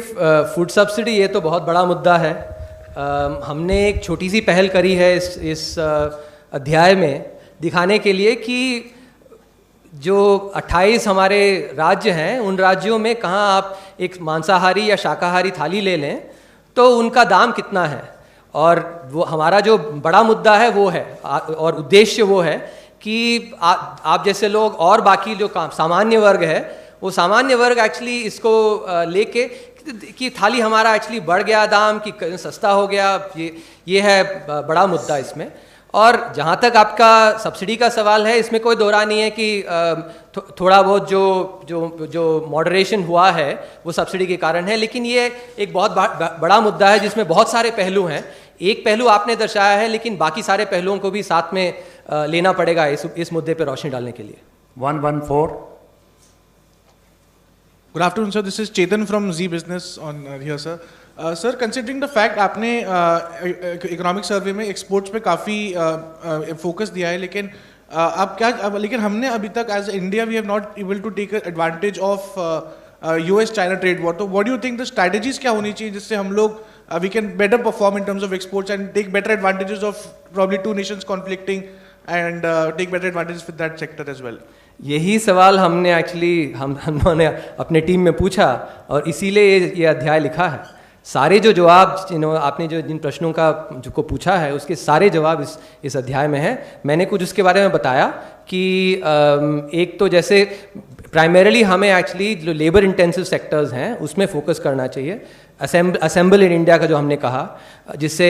फूड सब्सिडी ये तो बहुत बड़ा मुद्दा है। हमने एक छोटी सी पहल करी है इस अध्याय में दिखाने के लिए कि जो 28 हमारे राज्य हैं, उन राज्यों में कहाँ आप एक मांसाहारी या शाकाहारी थाली ले लें तो उनका दाम कितना है, और वो हमारा जो बड़ा मुद्दा है वो है, और उद्देश्य वो है कि आप जैसे लोग और बाकी जो सामान्य वर्ग है, वो सामान्य वर्ग एक्चुअली इसको लेके कि थाली हमारा एक्चुअली बढ़ गया दाम, कि सस्ता हो गया, ये है बड़ा मुद्दा इसमें। और जहाँ तक आपका सब्सिडी का सवाल है, इसमें कोई दोहरा नहीं है कि थोड़ा बहुत जो मॉडरेशन हुआ है वो सब्सिडी के कारण है, लेकिन ये एक बहुत बड़ा मुद्दा है जिसमें बहुत सारे पहलू हैं। एक पहलू आपने दर्शाया है, लेकिन बाकी सारे पहलुओं को भी साथ में लेना पड़ेगा इस मुद्दे पर रोशनी डालने के लिए। 114. Good afternoon, sir. This is Chetan from Z Business on here, sir. Sir, considering the fact आपने इकोनॉमिक सर्वे में एक्सपोर्ट्स पे काफ़ी फोकस दिया है, लेकिन लेकिन हमने अभी तक as India we have not able to take advantage of US China trade war. तो what do you think the strategies क्या होनी चाहिए जिससे हम लोग we can better perform in terms of exports and take better advantages of probably two nations conflicting and take better advantages with that sector as well? यही सवाल हमने actually हमने अपने टीम में पूछा और इसीलिए ये अध्याय लिखा है। सारे जो जवाब आपने जिन प्रश्नों को पूछा है उसके सारे जवाब इस अध्याय में है। मैंने कुछ उसके बारे में बताया कि एक तो जैसे प्राइमरीली हमें एक्चुअली जो लेबर इंटेंसिव सेक्टर्स हैं उसमें फोकस करना चाहिए. असेंबल इन इंडिया का जो हमने कहा, जिससे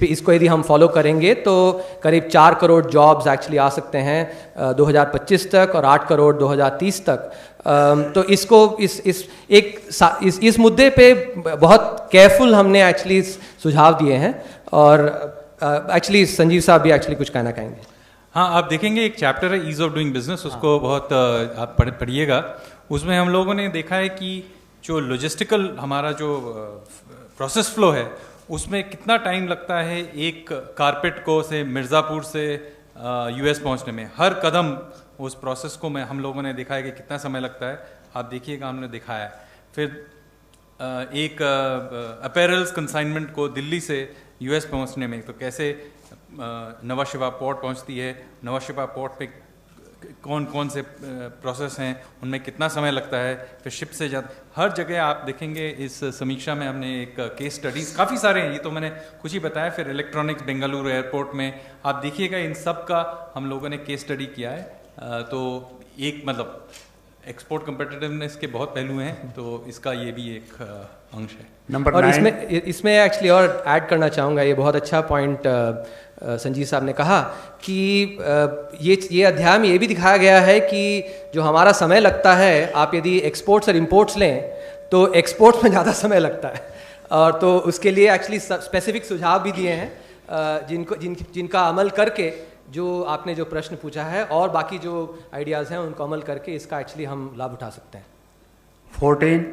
इसको यदि हम फॉलो करेंगे तो करीब 4 करोड़ जॉब्स एक्चुअली आ सकते हैं 2025 तक और 8 करोड़ 2030 तक. तो इसको इस मुद्दे पे बहुत केयरफुल हमने एक्चुअली सुझाव दिए हैं. और एक्चुअली संजीव साहब भी एक्चुअली कुछ कहना चाहेंगे. हाँ, आप देखेंगे एक चैप्टर है ईज ऑफ डूइंग बिजनेस, उसको बहुत आप पढ़िएगा. उसमें हम लोगों ने देखा है कि जो लॉजिस्टिकल हमारा जो प्रोसेस फ्लो है उसमें कितना टाइम लगता है एक कारपेट को से मिर्ज़ापुर से यूएस पहुंचने में. हर कदम उस प्रोसेस को हम लोगों ने देखा है कि कितना समय लगता है. आप देखिएगा, हमने दिखाया है. फिर एक अपैरल्स कंसाइनमेंट को दिल्ली से यूएस पहुंचने में तो कैसे नवा शिवा पोर्ट पहुंचती है, नवा शिवा पोर्ट पे कौन कौन से प्रोसेस हैं, उनमें कितना समय लगता है, फिर शिप से हर जगह आप देखेंगे. इस समीक्षा में हमने एक केस स्टडीज़ काफ़ी सारे हैं, ये तो मैंने कुछ ही बताया. फिर इलेक्ट्रॉनिक्स बेंगलुरु एयरपोर्ट में आप देखिएगा, इन सब का हम लोगों ने केस स्टडी किया है. तो एक मतलब एक्सपोर्ट कम्पिटिटिवनेस के बहुत पहलू हैं, तो इसका ये भी एक अंश है. नंबर और 9 इसमें एक्चुअली और ऐड करना चाहूँगा, ये बहुत अच्छा पॉइंट संजीव साहब ने कहा कि ये अध्याय में ये भी दिखाया गया है कि जो हमारा समय लगता है, आप यदि एक्सपोर्ट्स और इंपोर्ट्स लें तो एक्सपोर्ट्स में ज़्यादा समय लगता है. और तो उसके लिए एक्चुअली स्पेसिफिक सुझाव भी दिए हैं जिनका अमल करके जो आपने जो प्रश्न पूछा है और बाकी जो आइडियाज़ हैं उनको अमल करके इसका एक्चुअली हम लाभ उठा सकते हैं. 14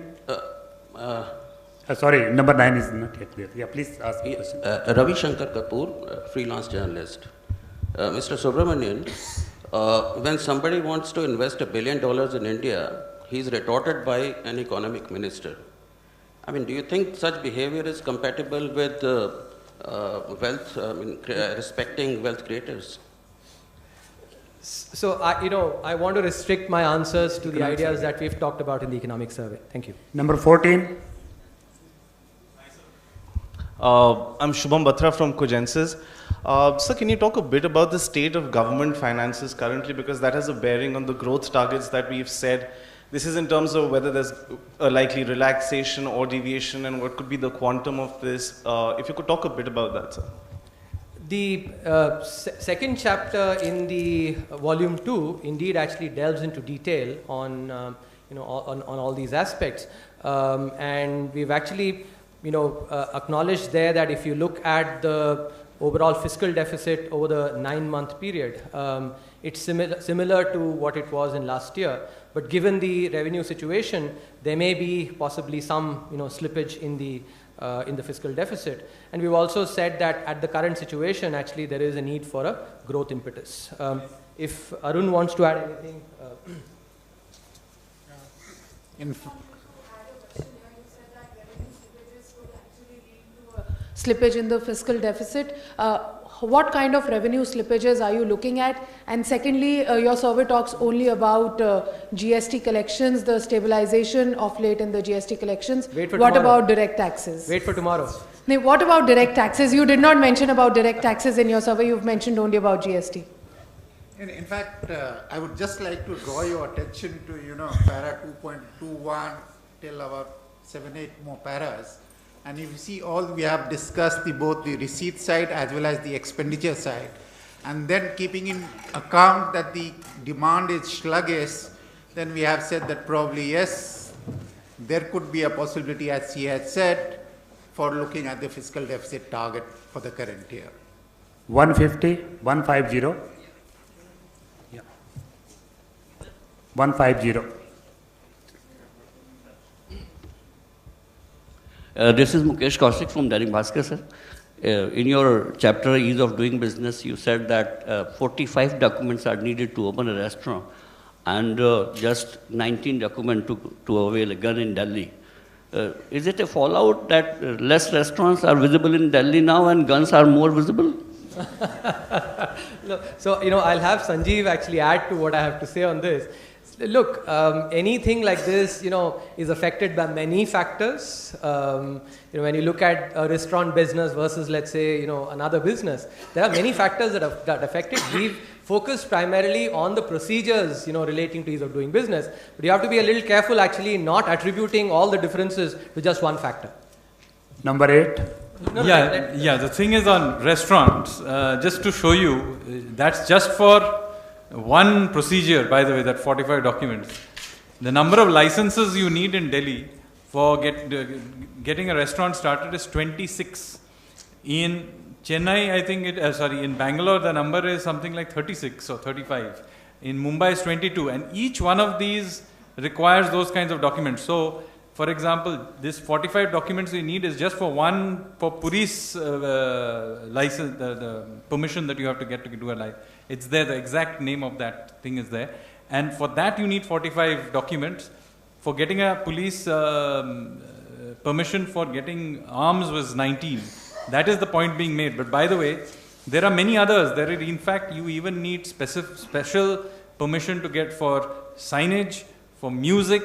sorry, number 9 is not yet clear. Yeah, please ask the question. Ravi Shankar Kapoor, freelance journalist. Mr. Subramanian, when somebody wants to invest $1 billion in India, he's retorted by an economic minister. I mean, do you think such behavior is compatible with respecting wealth creators? So, I want to restrict my answers to the ideas that we've talked about in the economic survey. Thank you. Number 14. I'm Shubham Batra from Cogensis. Sir, can you talk a bit about the state of government finances currently, because that has a bearing on the growth targets that we've said. This is in terms of whether there's a likely relaxation or deviation and what could be the quantum of this. If you could talk a bit about that, sir. The second chapter in the volume 2 indeed actually delves into detail on on all these aspects, and we've actually acknowledged there that if you look at the overall fiscal deficit over the 9-month period, it's similar to what it was in last year. But given the revenue situation, there may be possibly some slippage in the fiscal deficit. And we've also said that at the current situation, actually there is a need for a growth impetus. If Arun wants to add anything. Slippage in the fiscal deficit. What kind of revenue slippages are you looking at? And secondly, your survey talks only about GST collections, the stabilization of late in the GST collections. What about direct taxes? Wait for tomorrow. What about direct taxes? You did not mention about direct taxes in your survey. You've mentioned only about GST. In fact, I would just like to draw your attention to para 2.21 till about 7-8 more paras. And if you see, all we have discussed both the receipt side as well as the expenditure side, and then keeping in account that the demand is sluggish, then we have said that probably yes, there could be a possibility, as she has said, for looking at the fiscal deficit target for the current year. 150. Yeah. 150. This is Mukesh Kaushik from Dainik Bhaskar, sir. In your chapter, Ease of Doing Business, you said that 45 documents are needed to open a restaurant and just 19 documents to avail a gun in Delhi. Is it a fallout that less restaurants are visible in Delhi now and guns are more visible? No, so, I'll have Sanjeev actually add to what I have to say on this. Look, anything like this, is affected by many factors. When you look at a restaurant business versus, let's say, another business, there are many factors that affect it. We've focused primarily on the procedures, relating to ease of doing business. But you have to be a little careful actually not attributing all the differences to just one factor. Number 8. The thing is on restaurants, just to show you, that's just for one procedure, by the way, that 45 documents. The number of licenses you need in Delhi for getting a restaurant started is 26. In Chennai, I think in Bangalore, the number is something like 36 or 35. In Mumbai, it's 22. And each one of these requires those kinds of documents. So, for example, this 45 documents we need is just for police license, the permission that you have to get to do a license. It's there, the exact name of that thing is there. And for that, you need 45 documents. For getting a police permission for getting arms was 19. That is the point being made. But by the way, there are many others. In fact, you even need special permission to get for signage, for music,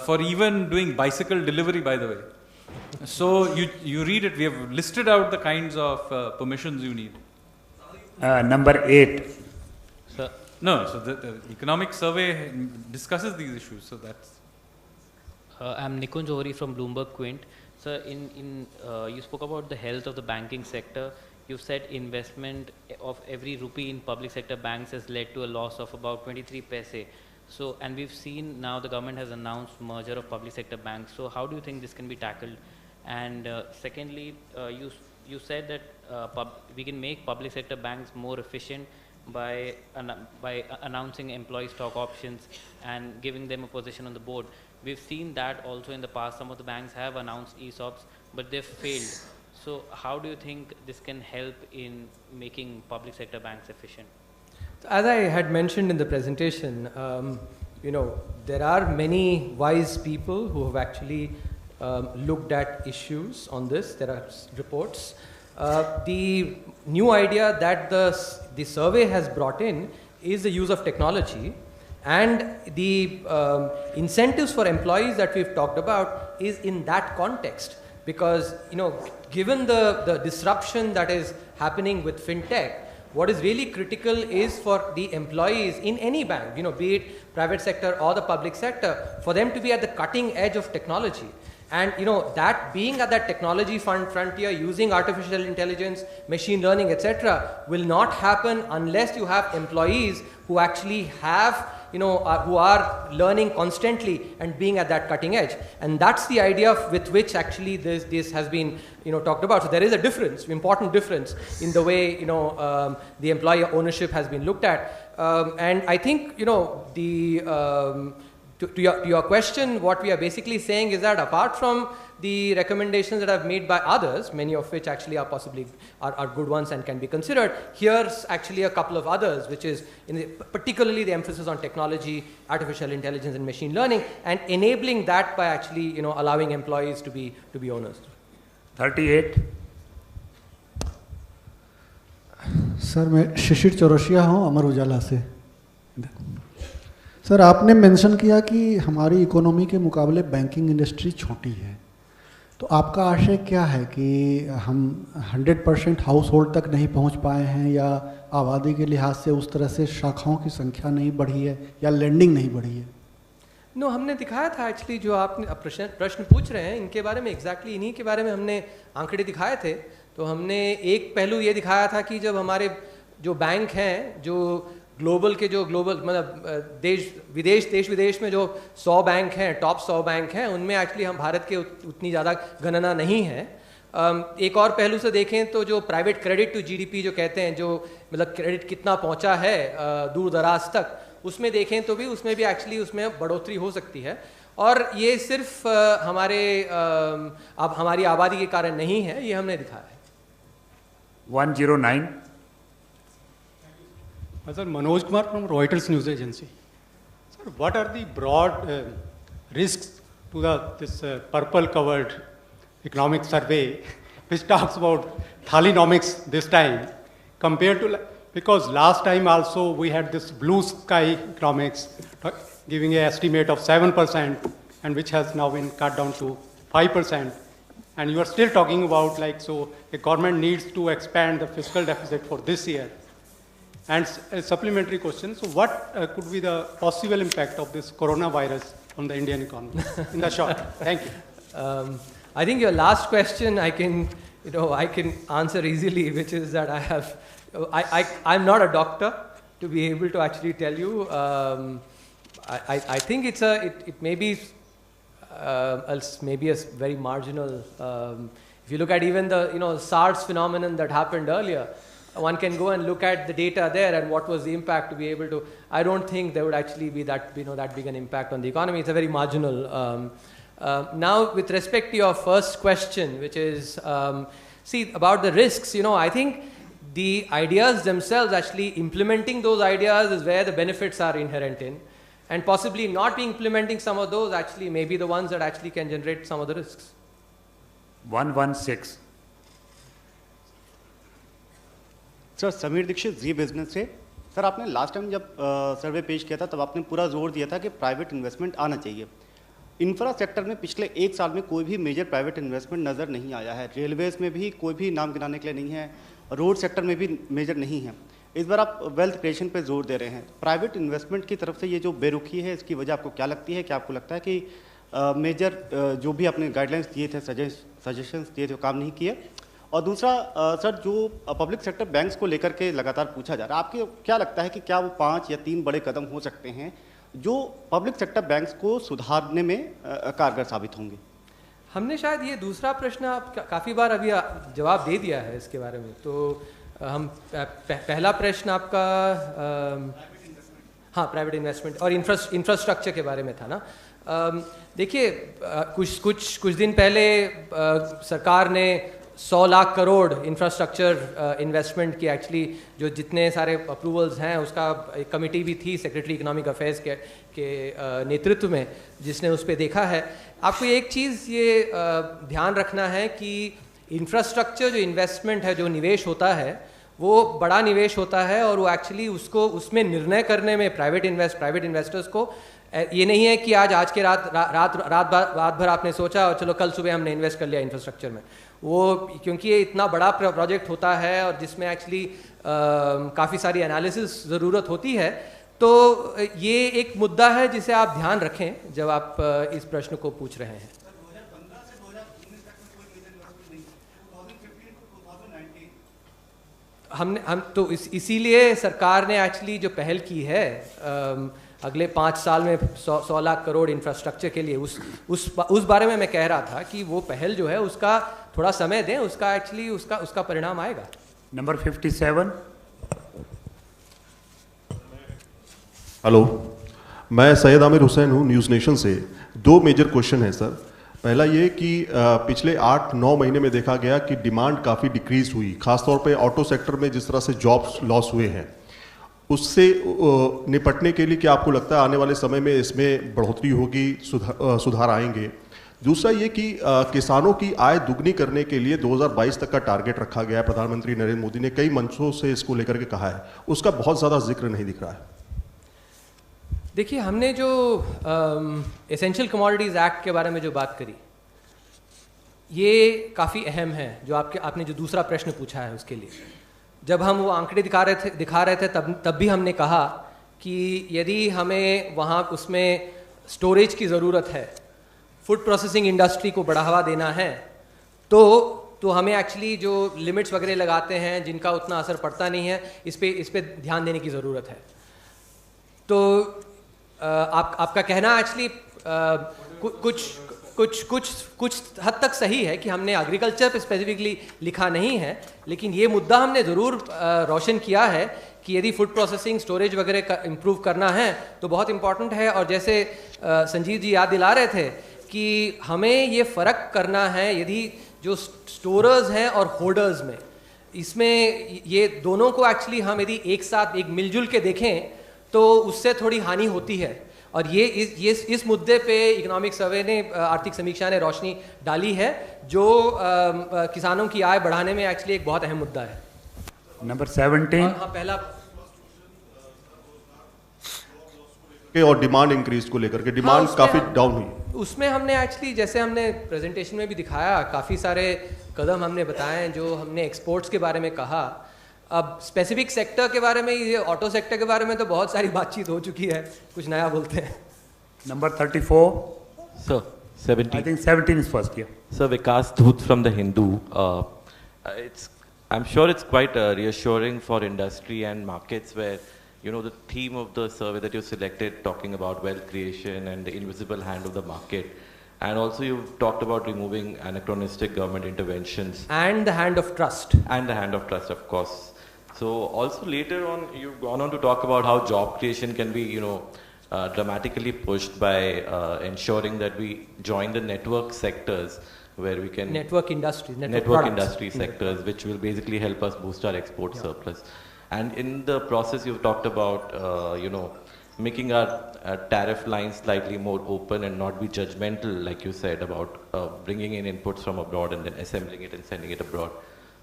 for even doing bicycle delivery, by the way. So you read it. We have listed out the kinds of permissions you need. Number 8. So the economic survey discusses these issues. So that's. I'm Nikunj Johri from Bloomberg Quint. Sir, you spoke about the health of the banking sector. You've said investment of every rupee in public sector banks has led to a loss of about 23 paise. So, and we've seen now the government has announced merger of public sector banks. So, how do you think this can be tackled? And secondly, you said that we can make public sector banks more efficient by announcing employee stock options and giving them a position on the board. We've seen that also in the past. Some of the banks have announced ESOPs, but they've failed. So how do you think this can help in making public sector banks efficient? As I had mentioned in the presentation, there are many wise people who have actually looked at issues on this. There are reports. The new idea that the survey has brought in is the use of technology, and the incentives for employees that we've talked about is in that context, because given the disruption that is happening with fintech, what is really critical is for the employees in any bank, be it private sector or the public sector, for them to be at the cutting edge of technology. And that being at that technology frontier, using artificial intelligence, machine learning, etc., will not happen unless you have employees who actually have, who are learning constantly and being at that cutting edge. And that's the idea with which actually this has been, talked about. So there is a difference, important difference in the way, the employee ownership has been looked at. And I think, to your question, what we are basically saying is that apart from the recommendations that I've made by others, many of which actually are possibly are good ones and can be considered, here's actually a couple of others, which is particularly the emphasis on technology, artificial intelligence and machine learning, and enabling that by actually allowing employees to be owners. 38. Sir मैं शिशिर चौरसिया हूँ अमर उजाला से। Sir आपने mention किया कि हमारी economy के मुकाबले banking industry छोटी है, तो आपका आशय क्या है कि हम 100% हाउस होल्ड तक नहीं पहुंच पाए हैं, या आबादी के लिहाज से उस तरह से शाखाओं की संख्या नहीं बढ़ी है, या लेंडिंग नहीं बढ़ी है? हमने दिखाया था एक्चुअली, जो आपने प्रश्न पूछ रहे हैं इनके बारे में, एग्जैक्टली इन्हीं के बारे में हमने आंकड़े दिखाए थे। तो हमने एक पहलू ये दिखाया था कि जब हमारे जो बैंक हैं, जो ग्लोबल मतलब देश विदेश में जो 100 बैंक हैं, टॉप 100 बैंक हैं, उनमें एक्चुअली हम भारत के उतनी ज़्यादा गणना नहीं है। एक और पहलू से देखें तो जो प्राइवेट क्रेडिट टू जीडीपी जो कहते हैं, जो मतलब क्रेडिट कितना पहुंचा है दूर दराज तक, उसमें देखें तो भी उसमें भी एक्चुअली उसमें बढ़ोतरी हो सकती है। और ये सिर्फ अब हमारी आबादी के कारण नहीं है, ये हमने दिखाया है। 109. Sir, Manoj Kumar from Reuters News Agency. Sir, what are the broad risks to this purple-covered economic survey, which talks about Thalinomics this time, compared to, because last time also we had this blue sky economics giving an estimate of 7%, and which has now been cut down to 5%. And you are still talking about the government needs to expand the fiscal deficit for this year. And a supplementary question, so what could be the possible impact of this coronavirus on the Indian economy in the short term? Thank you. I think your last question I can answer easily, which is that I'm not a doctor to be able to actually tell you. I think it may be maybe a very marginal. If you look at even the SARS phenomenon that happened earlier, one can go and look at the data there and what was the impact to be able to. I don't think there would actually be that big an impact on the economy. It's a very marginal. Now, with respect to your first question, which is about the risks, I think the ideas themselves, actually implementing those ideas is where the benefits are inherent in, and possibly not be implementing some of those actually may be the ones that actually can generate some of the risks. 116. Sir Sameer Dikshit ji business से। Sir आपने last time जब survey पेश किया था तब आपने पूरा जोर दिया था कि प्राइवेट इन्वेस्टमेंट आना चाहिए। इंफ्रा सेक्टर में पिछले 1 साल में कोई भी मेजर प्राइवेट इन्वेस्टमेंट नज़र नहीं आया है। रेलवेज में भी कोई भी नाम गिनाने के लिए नहीं है, रोड सेक्टर में भी मेजर नहीं है। इस बार आप वेल्थ क्रिएशन पे जोर दे रहे हैं। प्राइवेट इन्वेस्टमेंट की तरफ से ये जो बेरुखी है, इसकी वजह आपको क्या लगती है? क्या आपको लगता है कि मेजर जो भी आपने गाइडलाइंस दिए थे, सजेशंस दिए थे, वो काम नहीं किए? और दूसरा सर, जो पब्लिक सेक्टर बैंक्स को लेकर के लगातार पूछा जा रहा है, आपको क्या लगता है कि क्या वो 5 या 3 बड़े कदम हो सकते हैं जो पब्लिक सेक्टर बैंक्स को सुधारने में कारगर साबित होंगे? हमने शायद ये दूसरा प्रश्न आप काफ़ी बार अभी जवाब दे दिया है इसके बारे में। तो हम पहला प्रश्न आपका प्राइवेट इन्वेस्टमेंट और इंफ्रास्ट्रक्चर के बारे में था ना। देखिए कुछ दिन पहले सरकार ने 100 लाख करोड़ इंफ्रास्ट्रक्चर इन्वेस्टमेंट की एक्चुअली जो जितने सारे अप्रूवल्स हैं उसका एक कमेटी भी थी सेक्रेटरी इकोनॉमिक अफेयर्स के नेतृत्व में, जिसने उस पर देखा है। आपको एक चीज़ ये ध्यान रखना है कि इंफ्रास्ट्रक्चर जो इन्वेस्टमेंट है, जो निवेश होता है, वो बड़ा निवेश होता है और वो एक्चुअली उसमें निर्णय करने में प्राइवेट इन्वेस्टर्स को ये नहीं है कि आज के रात भर आपने सोचा और चलो कल सुबह हमने इन्वेस्ट कर लिया इंफ्रास्ट्रक्चर में। वो क्योंकि ये इतना बड़ा प्रोजेक्ट होता है और जिसमें एक्चुअली काफ़ी सारी एनालिसिस ज़रूरत होती है, तो ये एक मुद्दा है जिसे आप ध्यान रखें जब आप इस प्रश्न को पूछ रहे हैं। हम तो इसीलिए सरकार ने एक्चुअली जो पहल की है अगले 5 साल में 100 लाख करोड़ इंफ्रास्ट्रक्चर के लिए, उस बारे में मैं कह रहा था कि वो पहल जो है उसका थोड़ा समय दें, उसका एक्चुअली उसका परिणाम आएगा। नंबर 57। हेलो, मैं सैयद आमिर हुसैन हूँ, न्यूज़ नेशन से। 2 मेजर क्वेश्चन है सर। पहला ये कि पिछले 8-9 महीने में देखा गया कि डिमांड काफ़ी डिक्रीज हुई, खासतौर पे ऑटो सेक्टर में जिस तरह से जॉब्स लॉस हुए हैं, उससे निपटने के लिए क्या आपको लगता है आने वाले समय में इसमें बढ़ोतरी होगी, सुधार आएंगे? दूसरा ये कि किसानों की आय दुगनी करने के लिए 2022 तक का टारगेट रखा गया है। प्रधानमंत्री नरेंद्र मोदी ने कई मंचों से इसको लेकर के कहा है, उसका बहुत ज़्यादा जिक्र नहीं दिख रहा है। देखिए, हमने जो एसेंशियल कमोडिटीज़ एक्ट के बारे में जो बात करी, ये काफ़ी अहम है। जो आपने जो दूसरा प्रश्न पूछा है उसके लिए, जब हम वो आंकड़े दिखा रहे थे तब भी हमने कहा कि यदि हमें वहाँ उसमें स्टोरेज की ज़रूरत है, फूड प्रोसेसिंग इंडस्ट्री को बढ़ावा देना है, तो हमें एक्चुअली जो लिमिट्स वगैरह लगाते हैं जिनका उतना असर पड़ता नहीं है, इस पे ध्यान देने की ज़रूरत है। तो आपका कहना एक्चुअली कुछ हद तक सही है कि हमने एग्रीकल्चर पे स्पेसिफिकली लिखा नहीं है, लेकिन ये मुद्दा हमने ज़रूर रोशन किया है कि यदि फूड प्रोसेसिंग स्टोरेज वगैरह का इम्प्रूव करना है तो बहुत इम्पॉर्टेंट है। और जैसे संजीव जी याद दिला रहे थे कि हमें ये फ़र्क करना है, यदि जो स्टोरर्स हैं और होल्डर्स में, इसमें ये दोनों को एक्चुअली हम यदि एक साथ एक मिलजुल के देखें तो उससे थोड़ी हानि होती है। और ये इस मुद्दे पे इकोनॉमिक सर्वे ने, आर्थिक समीक्षा ने रोशनी डाली है, जो किसानों की आय बढ़ाने में एक्चुअली एक बहुत अहम मुद्दा है। नंबर 17। हाँ, पहला और डिमांड इंक्रीज को लेकर के डिमांड काफ़ी डाउन हुई। उसमें हमने एक्चुअली, जैसे हमने प्रेजेंटेशन में भी दिखाया, काफ़ी सारे कदम हमने बताए जो हमने एक्सपोर्ट्स के बारे में कहा। अब स्पेसिफिक सेक्टर के बारे में, ये ऑटो सेक्टर के बारे में तो बहुत सारी बातचीत हो चुकी है, कुछ नया बोलते हैं. Number 34. Sir, 17. I think 17 is first here. Sir, Vikas Dhut from The Hindu. I'm sure it's quite reassuring for industry and markets where, you know, the theme of the survey that you selected talking about wealth creation and the invisible hand of the market. And also you've talked about removing anachronistic government interventions. And the hand of trust. And the hand of trust, of course. So also later on, you've gone on to talk about how job creation can be, you know, dramatically pushed by ensuring that we join the network sectors where we can... Network industry, network industry sectors, which will basically help us boost our export surplus. And in the process, you've talked about, you know, making our tariff lines slightly more open and not be judgmental, like you said, about bringing in inputs from abroad and then assembling it and sending it abroad.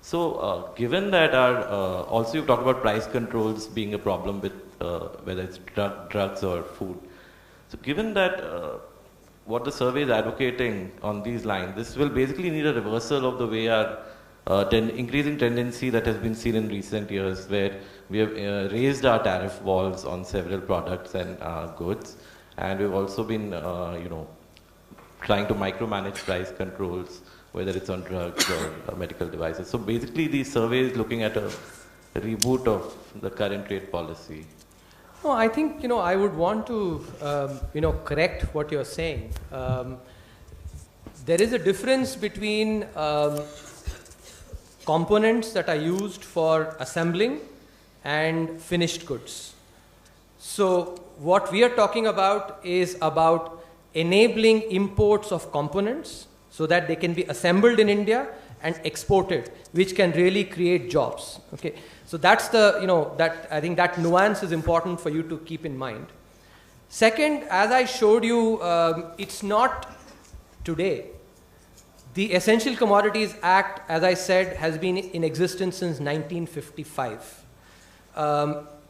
So given that also you've talked about price controls being a problem with whether it's drugs or food. So given that what the survey is advocating on these lines, this will basically need a reversal of the way our increasing tendency that has been seen in recent years, where we have raised our tariff walls on several products and goods, and we've also been, you know, trying to micromanage price controls, whether it's on drugs or medical devices. So basically, the survey is looking at a reboot of the current trade policy. No, I think, you know, I would want to, you know, correct what you're saying. There is a difference between components that are used for assembling and finished goods. So what we are talking about is about enabling imports of components so that they can be assembled in India and exported, which can really create jobs. Okay, so that's the, you know, that I think that nuance is important for you to keep in mind. Second, as I showed you, it's not today. The Essential Commodities Act, as I said, has been in existence since 1955,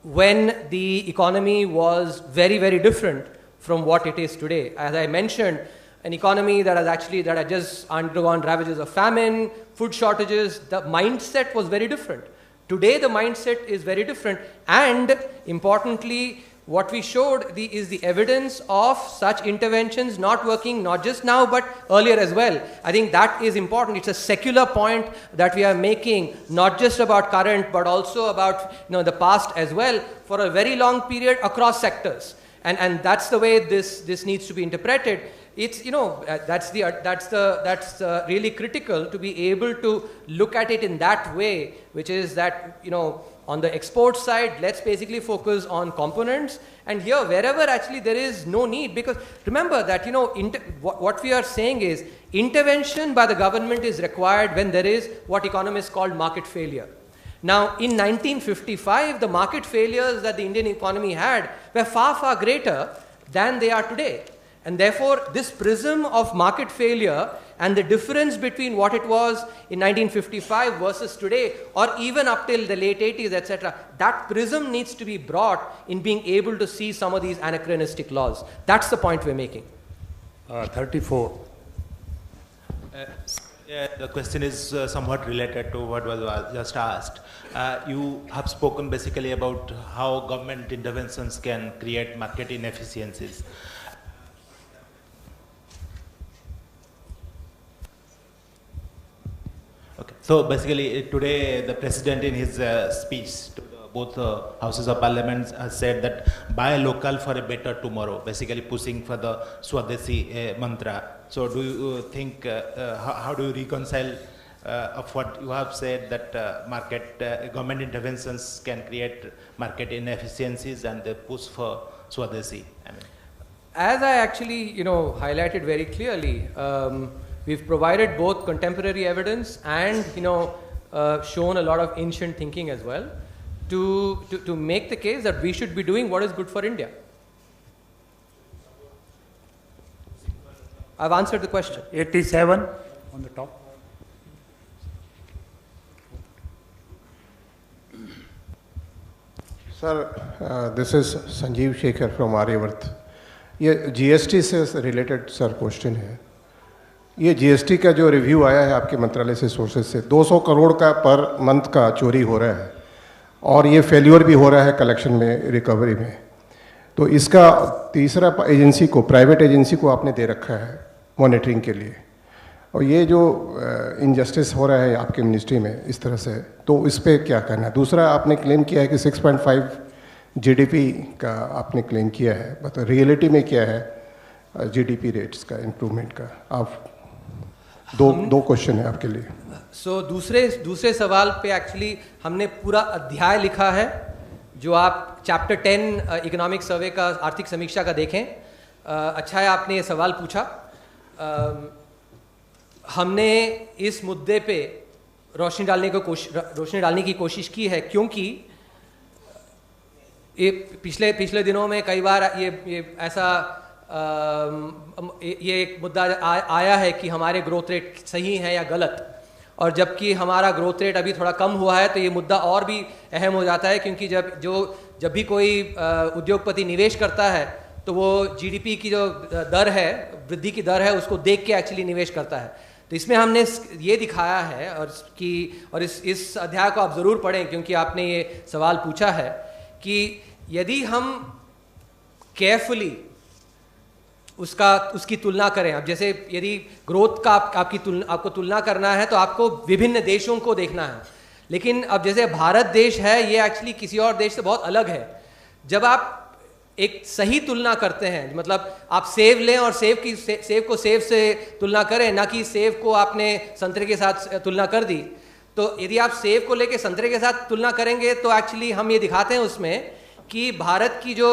when the economy was very, very different from what it is today. As I mentioned, an economy that had just undergone ravages of famine, food shortages, the mindset was very different. Today, the mindset is very different, and importantly, what we showed is the evidence of such interventions not working not just now but earlier as well. I think that is important. It's a secular point that we are making, not just about current but also about, you know, the past as well, for a very long period across sectors. And that's the way this needs to be interpreted. It's, you know, that's really critical to be able to look at it in that way, which is that, you know, on the export side, let's basically focus on components. And here, wherever actually there is no need, because remember that, you know, what we are saying is intervention by the government is required when there is what economists call market failure. Now, in 1955, the market failures that the Indian economy had were far, far greater than they are today. And therefore, this prism of market failure and the difference between what it was in 1955 versus today, or even up till the late 80s, etc., that prism needs to be brought in being able to see some of these anachronistic laws. That's the point we're making. 34. The question is somewhat related to what was just asked. You have spoken basically about how government interventions can create market inefficiencies. Okay. So basically today the President in his speech to both houses of parliament has said that buy local for a better tomorrow, basically pushing for the Swadeshi mantra. So do you think, how do you reconcile of what you have said that government interventions can create market inefficiencies and the push for Swadeshi? As I actually, you know, highlighted very clearly, we've provided both contemporary evidence and, you know, shown a lot of ancient thinking as well to make the case that we should be doing what is good for India. I've answered the question. 87 on the top. Sir, this is Sanjeev Shekhar from Aryavart. ये GST से related sir question है. ये GST का जो review आया है आपके मंत्रालय से, सोर्सेज से, 200 करोड़ का पर मंथ का चोरी हो रहा है. और ये फेल्योर भी हो रहा है कलेक्शन में, रिकवरी में। तो इसका तीसरा एजेंसी को, प्राइवेट एजेंसी को आपने दे रखा है मॉनिटरिंग के लिए, और ये जो इनजस्टिस हो रहा है आपके मिनिस्ट्री में इस तरह से, तो इस पर क्या कहना है? दूसरा, आपने क्लेम किया है कि 6.5 जीडीपी का आपने क्लेम किया है, बट रियलिटी में क्या है जीडीपी रेट्स का इम्प्रूवमेंट का? आप दो क्वेश्चन है आपके लिए। दूसरे सवाल पे एक्चुअली हमने पूरा अध्याय लिखा है, जो आप चैप्टर 10 इकोनॉमिक सर्वे का, आर्थिक समीक्षा का देखें। अच्छा है आपने ये सवाल पूछा। हमने इस मुद्दे पे रोशनी डालने की कोशिश की है, क्योंकि ये पिछले दिनों में कई बार ये ऐसा ये एक मुद्दा आया है कि हमारे ग्रोथ रेट सही है या गलत, और जबकि हमारा ग्रोथ रेट अभी थोड़ा कम हुआ है, तो ये मुद्दा और भी अहम हो जाता है, क्योंकि जब भी कोई उद्योगपति निवेश करता है तो वो जीडीपी की जो दर है, वृद्धि की दर है, उसको देख के एक्चुअली निवेश करता है। तो इसमें हमने ये दिखाया है, और इस अध्याय को आप ज़रूर पढ़ें, क्योंकि आपने ये सवाल पूछा है कि यदि हम केयरफुली उसकी तुलना करें, अब जैसे यदि ग्रोथ का आपको तुलना करना है तो आपको विभिन्न देशों को देखना है, लेकिन अब जैसे भारत देश है, ये एक्चुअली किसी और देश से बहुत अलग है। जब आप एक सही तुलना करते हैं, मतलब आप सेब लें और सेब को सेब से तुलना करें, ना कि सेब को आपने संतरे के साथ तुलना कर दी, तो यदि आप सेब को लेके संतरे के साथ तुलना करेंगे तो एक्चुअली हम ये दिखाते हैं उसमें कि भारत की जो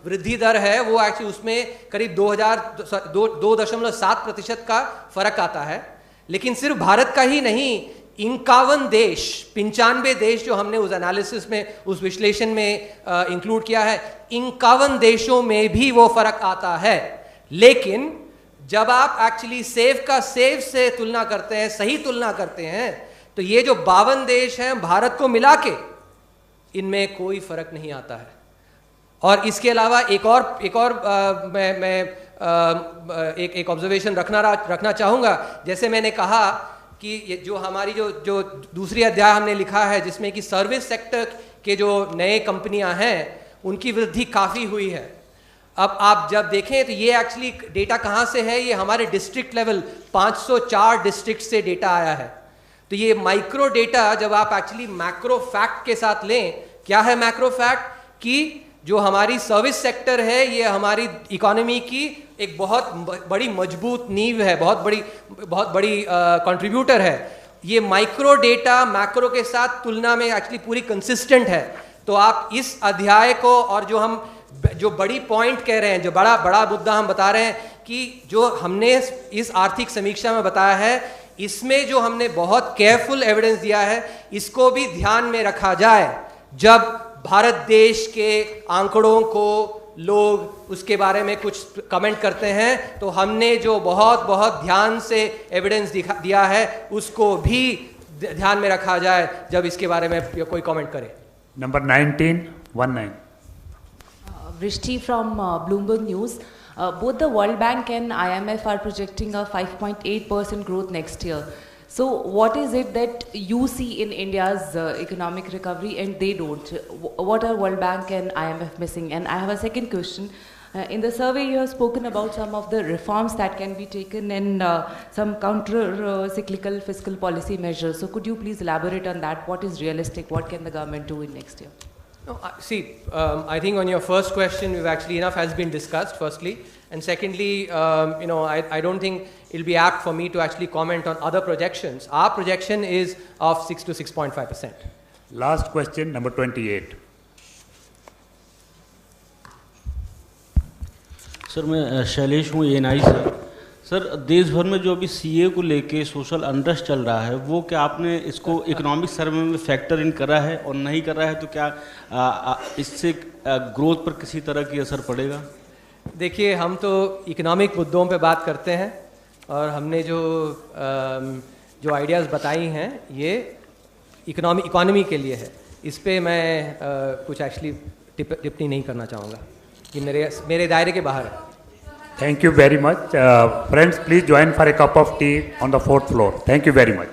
वृद्धि दर है वो एक्चुअली उसमें करीब 2.7% का फर्क आता है। लेकिन सिर्फ भारत का ही नहीं, 95 देश जो हमने उस एनालिसिस में, उस विश्लेषण में इंक्लूड किया है, 51 देशों में भी वो फर्क आता है। लेकिन जब आप एक्चुअली सेब का सेब से तुलना करते हैं, सही तुलना करते हैं, तो ये जो 52 देश हैं भारत को मिला के, इनमें कोई फर्क नहीं आता है। और इसके अलावा एक और मैं एक ऑब्जर्वेशन रखना चाहूँगा। जैसे मैंने कहा कि ये जो हमारी जो दूसरी अध्याय हमने लिखा है, जिसमें कि सर्विस सेक्टर के जो नए कंपनियां हैं उनकी वृद्धि काफ़ी हुई है। अब आप जब देखें तो ये एक्चुअली डेटा कहाँ से है, ये हमारे डिस्ट्रिक्ट लेवल 504 डिस्ट्रिक्ट से डेटा आया है। तो ये माइक्रो डेटा जब आप एक्चुअली मैक्रो फैक्ट के साथ लें, क्या है मैक्रो फैक्ट? कि जो हमारी सर्विस सेक्टर है ये हमारी इकोनॉमी की एक बहुत बड़ी मजबूत नींव है, बहुत बड़ी कंट्रीब्यूटर है। ये माइक्रो डेटा मैक्रो के साथ तुलना में एक्चुअली पूरी कंसिस्टेंट है। तो आप इस अध्याय को, और जो बड़ी पॉइंट कह रहे हैं, जो बड़ा मुद्दा हम बता रहे हैं कि जो हमने इस आर्थिक समीक्षा में बताया है, इसमें जो हमने बहुत केयरफुल एविडेंस दिया है, इसको भी ध्यान में रखा जाए जब भारत देश के आंकड़ों को लोग उसके बारे में कुछ कमेंट करते हैं। तो हमने जो बहुत ध्यान से एविडेंस दिया है उसको भी ध्यान में रखा जाए जब इसके बारे में कोई कमेंट करे। Number 1919 Vrishti from Bloomberg News. Both the World Bank and IMF are projecting a 5.8% growth next year. So what is it that you see in India's economic recovery and they don't? What are World Bank and IMF missing? And I have a second question. In the survey you have spoken about some of the reforms that can be taken and some counter-cyclical fiscal policy measures. So could you please elaborate on that? What is realistic? What can the government do in next year? No, see, I think on your first question, we've actually enough has been discussed, firstly. And secondly, I don't think it'll be apt for me to actually comment on other projections. Our projection is of 6 to 6.5%. Last question, number 28. Sir मैं शैलेश हूँ ENI से। Sir देश भर में जो अभी CA को लेके सोशल अनरेस्ट चल रहा है, वो क्या आपने इसको इकोनॉमिक सर्वे में फैक्टर इन करा है, और नहीं करा है तो क्या इससे ग्रोथ पर किसी तरह की असर पड़ेगा? देखिए, हम तो इकोनॉमिक मुद्दों पे बात करते हैं, और हमने जो आइडियाज़ बताई हैं ये इकोनॉमी के लिए है। इस पे मैं कुछ एक्चुअली टिप्पणी नहीं करना चाहूँगा, कि मेरे दायरे के बाहर है। Thank you very much. Friends, please join for a cup of tea on the 4th floor. Thank you very much.